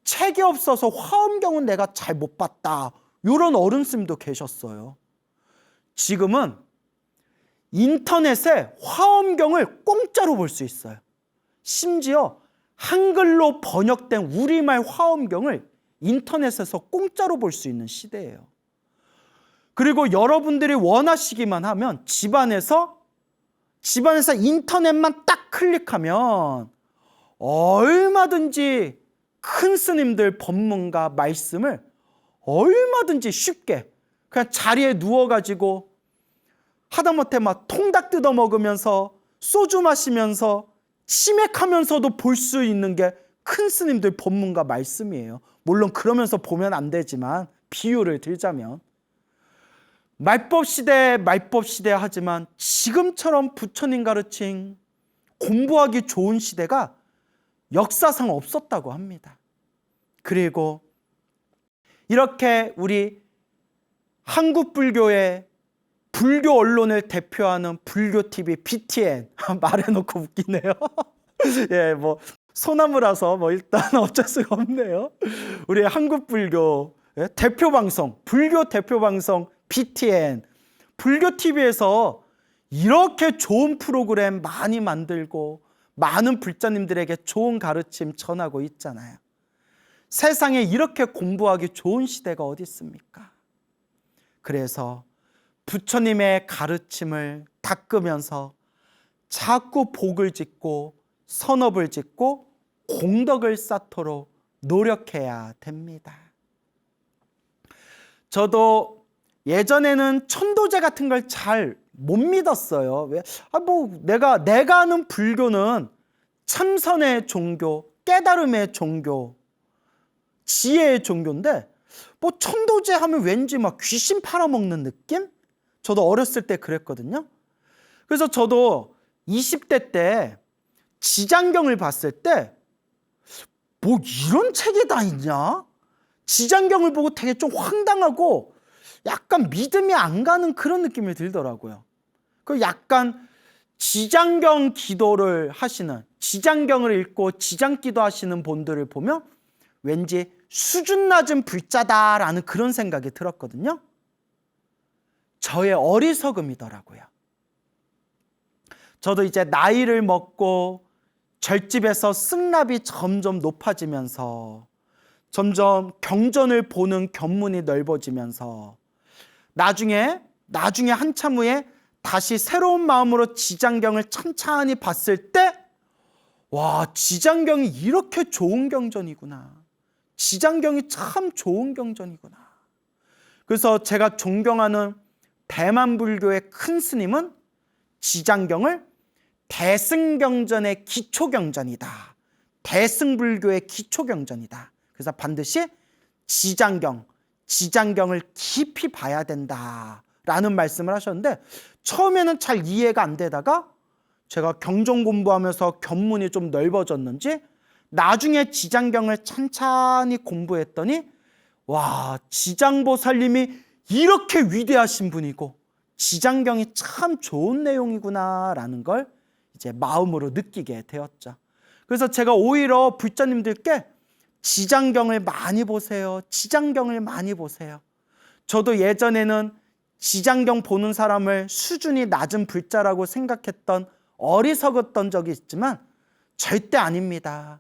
책이 없어서 화엄경은 내가 잘 못 봤다. 이런 어른 스님도 계셨어요. 지금은 인터넷에 화엄경을 공짜로 볼 수 있어요. 심지어 한글로 번역된 우리말 화엄경을 인터넷에서 공짜로 볼 수 있는 시대예요. 그리고 여러분들이 원하시기만 하면 집안에서 인터넷만 딱 클릭하면 얼마든지 큰 스님들 법문과 말씀을 얼마든지 쉽게 그냥 자리에 누워가지고 하다못해 막 통닭 뜯어 먹으면서 소주 마시면서 치맥하면서도 볼 수 있는 게 큰 스님들 법문과 말씀이에요. 물론 그러면서 보면 안 되지만 비유를 들자면 말법 시대 하지만 지금처럼 부처님 가르침 공부하기 좋은 시대가 역사상 없었다고 합니다. 그리고 이렇게 우리 한국 불교의 불교 언론을 대표하는 불교TV BTN 말해놓고 웃기네요. 예, 뭐 소나무라서 뭐 일단 어쩔 수가 없네요. 우리 한국 불교 대표 방송, 불교 대표 방송 BTN 불교TV에서 이렇게 좋은 프로그램 많이 만들고 많은 불자님들에게 좋은 가르침 전하고 있잖아요. 세상에 이렇게 공부하기 좋은 시대가 어디 있습니까? 그래서 부처님의 가르침을 닦으면서 자꾸 복을 짓고 선업을 짓고 공덕을 쌓도록 노력해야 됩니다. 저도 예전에는 천도제 같은 걸 잘 못 믿었어요. 왜? 내가 아는 불교는 참선의 종교, 깨달음의 종교, 지혜의 종교인데 뭐 천도제 하면 왠지 막 귀신 팔아먹는 느낌? 저도 어렸을 때 그랬거든요. 그래서 저도 20대 때 지장경을 봤을 때 뭐 이런 책이 다 있냐? 지장경을 보고 되게 좀 황당하고 약간 믿음이 안 가는 그런 느낌이 들더라고요. 그 약간 지장경 기도를 하시는, 지장경을 읽고 지장기도 하시는 분들을 보면 왠지 수준 낮은 불자다라는 그런 생각이 들었거든요. 저의 어리석음이더라고요. 저도 이제 나이를 먹고 절집에서 승납이 점점 높아지면서 점점 경전을 보는 견문이 넓어지면서 나중에 한참 후에 다시 새로운 마음으로 지장경을 찬찬히 봤을 때 와, 지장경이 이렇게 좋은 경전이구나. 지장경이 참 좋은 경전이구나. 그래서 제가 존경하는 대만 불교의 큰 스님은 지장경을 대승경전의 기초경전이다. 대승불교의 기초경전이다. 그래서 반드시 지장경을 깊이 봐야 된다라는 말씀을 하셨는데 처음에는 잘 이해가 안 되다가 제가 경전 공부하면서 견문이 좀 넓어졌는지 나중에 지장경을 찬찬히 공부했더니 와, 지장보살님이 이렇게 위대하신 분이고 지장경이 참 좋은 내용이구나라는 걸 이제 마음으로 느끼게 되었죠. 그래서 제가 오히려 불자님들께 지장경을 많이 보세요. 지장경을 많이 보세요. 저도 예전에는 지장경 보는 사람을 수준이 낮은 불자라고 생각했던 어리석었던 적이 있지만 절대 아닙니다.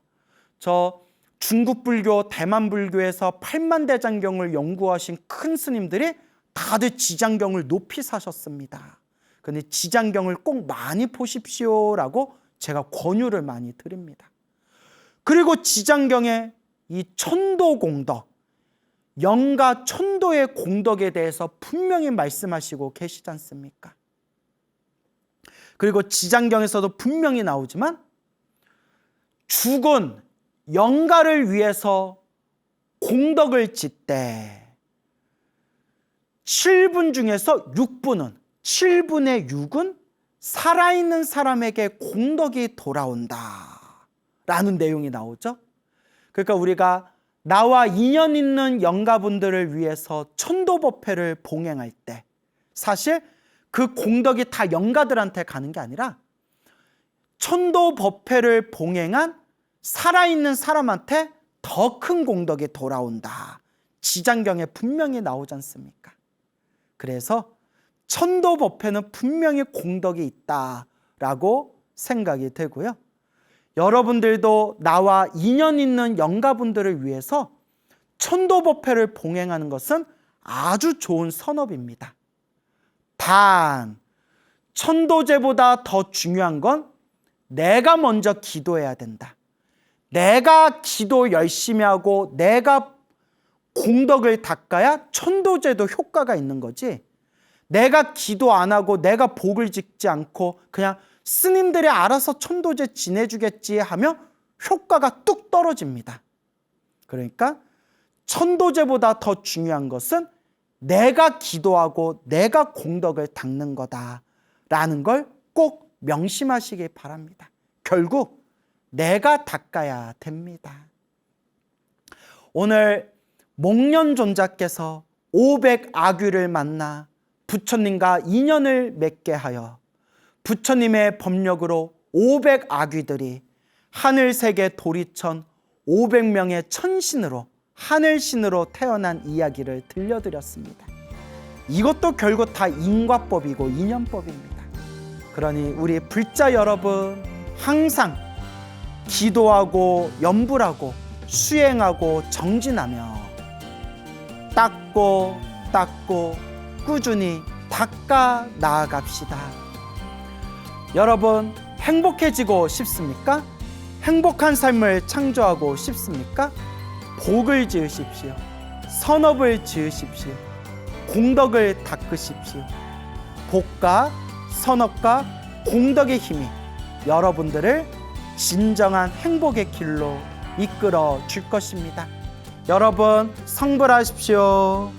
저 중국 불교, 대만 불교에서 8만대장경을 연구하신 큰 스님들이 다들 지장경을 높이 사셨습니다. 근데 지장경을 꼭 많이 보십시오라고 제가 권유를 많이 드립니다. 그리고 지장경의 이 천도 공덕, 영가 천도의 공덕에 대해서 분명히 말씀하시고 계시지 않습니까? 그리고 지장경에서도 분명히 나오지만 죽은 영가를 위해서 공덕을 짓되 7분 중에서 6분은 7분의 6은 살아있는 사람에게 공덕이 돌아온다 라는 내용이 나오죠. 그러니까 우리가 나와 인연 있는 영가분들을 위해서 천도법회를 봉행할 때 사실 그 공덕이 다 영가들한테 가는 게 아니라 천도법회를 봉행한 살아있는 사람한테 더 큰 공덕이 돌아온다. 지장경에 분명히 나오지 않습니까? 그래서 천도법회는 분명히 공덕이 있다라고 생각이 되고요. 여러분들도 나와 인연 있는 영가분들을 위해서 천도법회를 봉행하는 것은 아주 좋은 선업입니다. 단, 천도제보다 더 중요한 건 내가 먼저 기도해야 된다. 내가 기도 열심히 하고 내가 공덕을 닦아야 천도제도 효과가 있는 거지, 내가 기도 안 하고 내가 복을 짓지 않고 그냥 스님들이 알아서 천도제 지내주겠지 하면 효과가 뚝 떨어집니다. 그러니까 천도제보다 더 중요한 것은 내가 기도하고 내가 공덕을 닦는 거다라는 걸 꼭 명심하시기 바랍니다. 결국 내가 닦아야 됩니다. 오늘 목련존자께서 500아귀를 만나 부처님과 인연을 맺게 하여 부처님의 법력으로 500아귀들이 하늘세계 도리천 500명의 천신으로 하늘신으로 태어난 이야기를 들려드렸습니다. 이것도 결국 다 인과법이고 인연법입니다. 그러니 우리 불자 여러분, 항상 기도하고 염불하고 수행하고 정진하며 닦고 꾸준히 닦아 나아갑시다. 여러분, 행복해지고 싶습니까? 행복한 삶을 창조하고 싶습니까? 복을 지으십시오. 선업을 지으십시오. 공덕을 닦으십시오. 복과 선업과 공덕의 힘이 여러분들을 진정한 행복의 길로 이끌어 줄 것입니다. 여러분, 성불하십시오.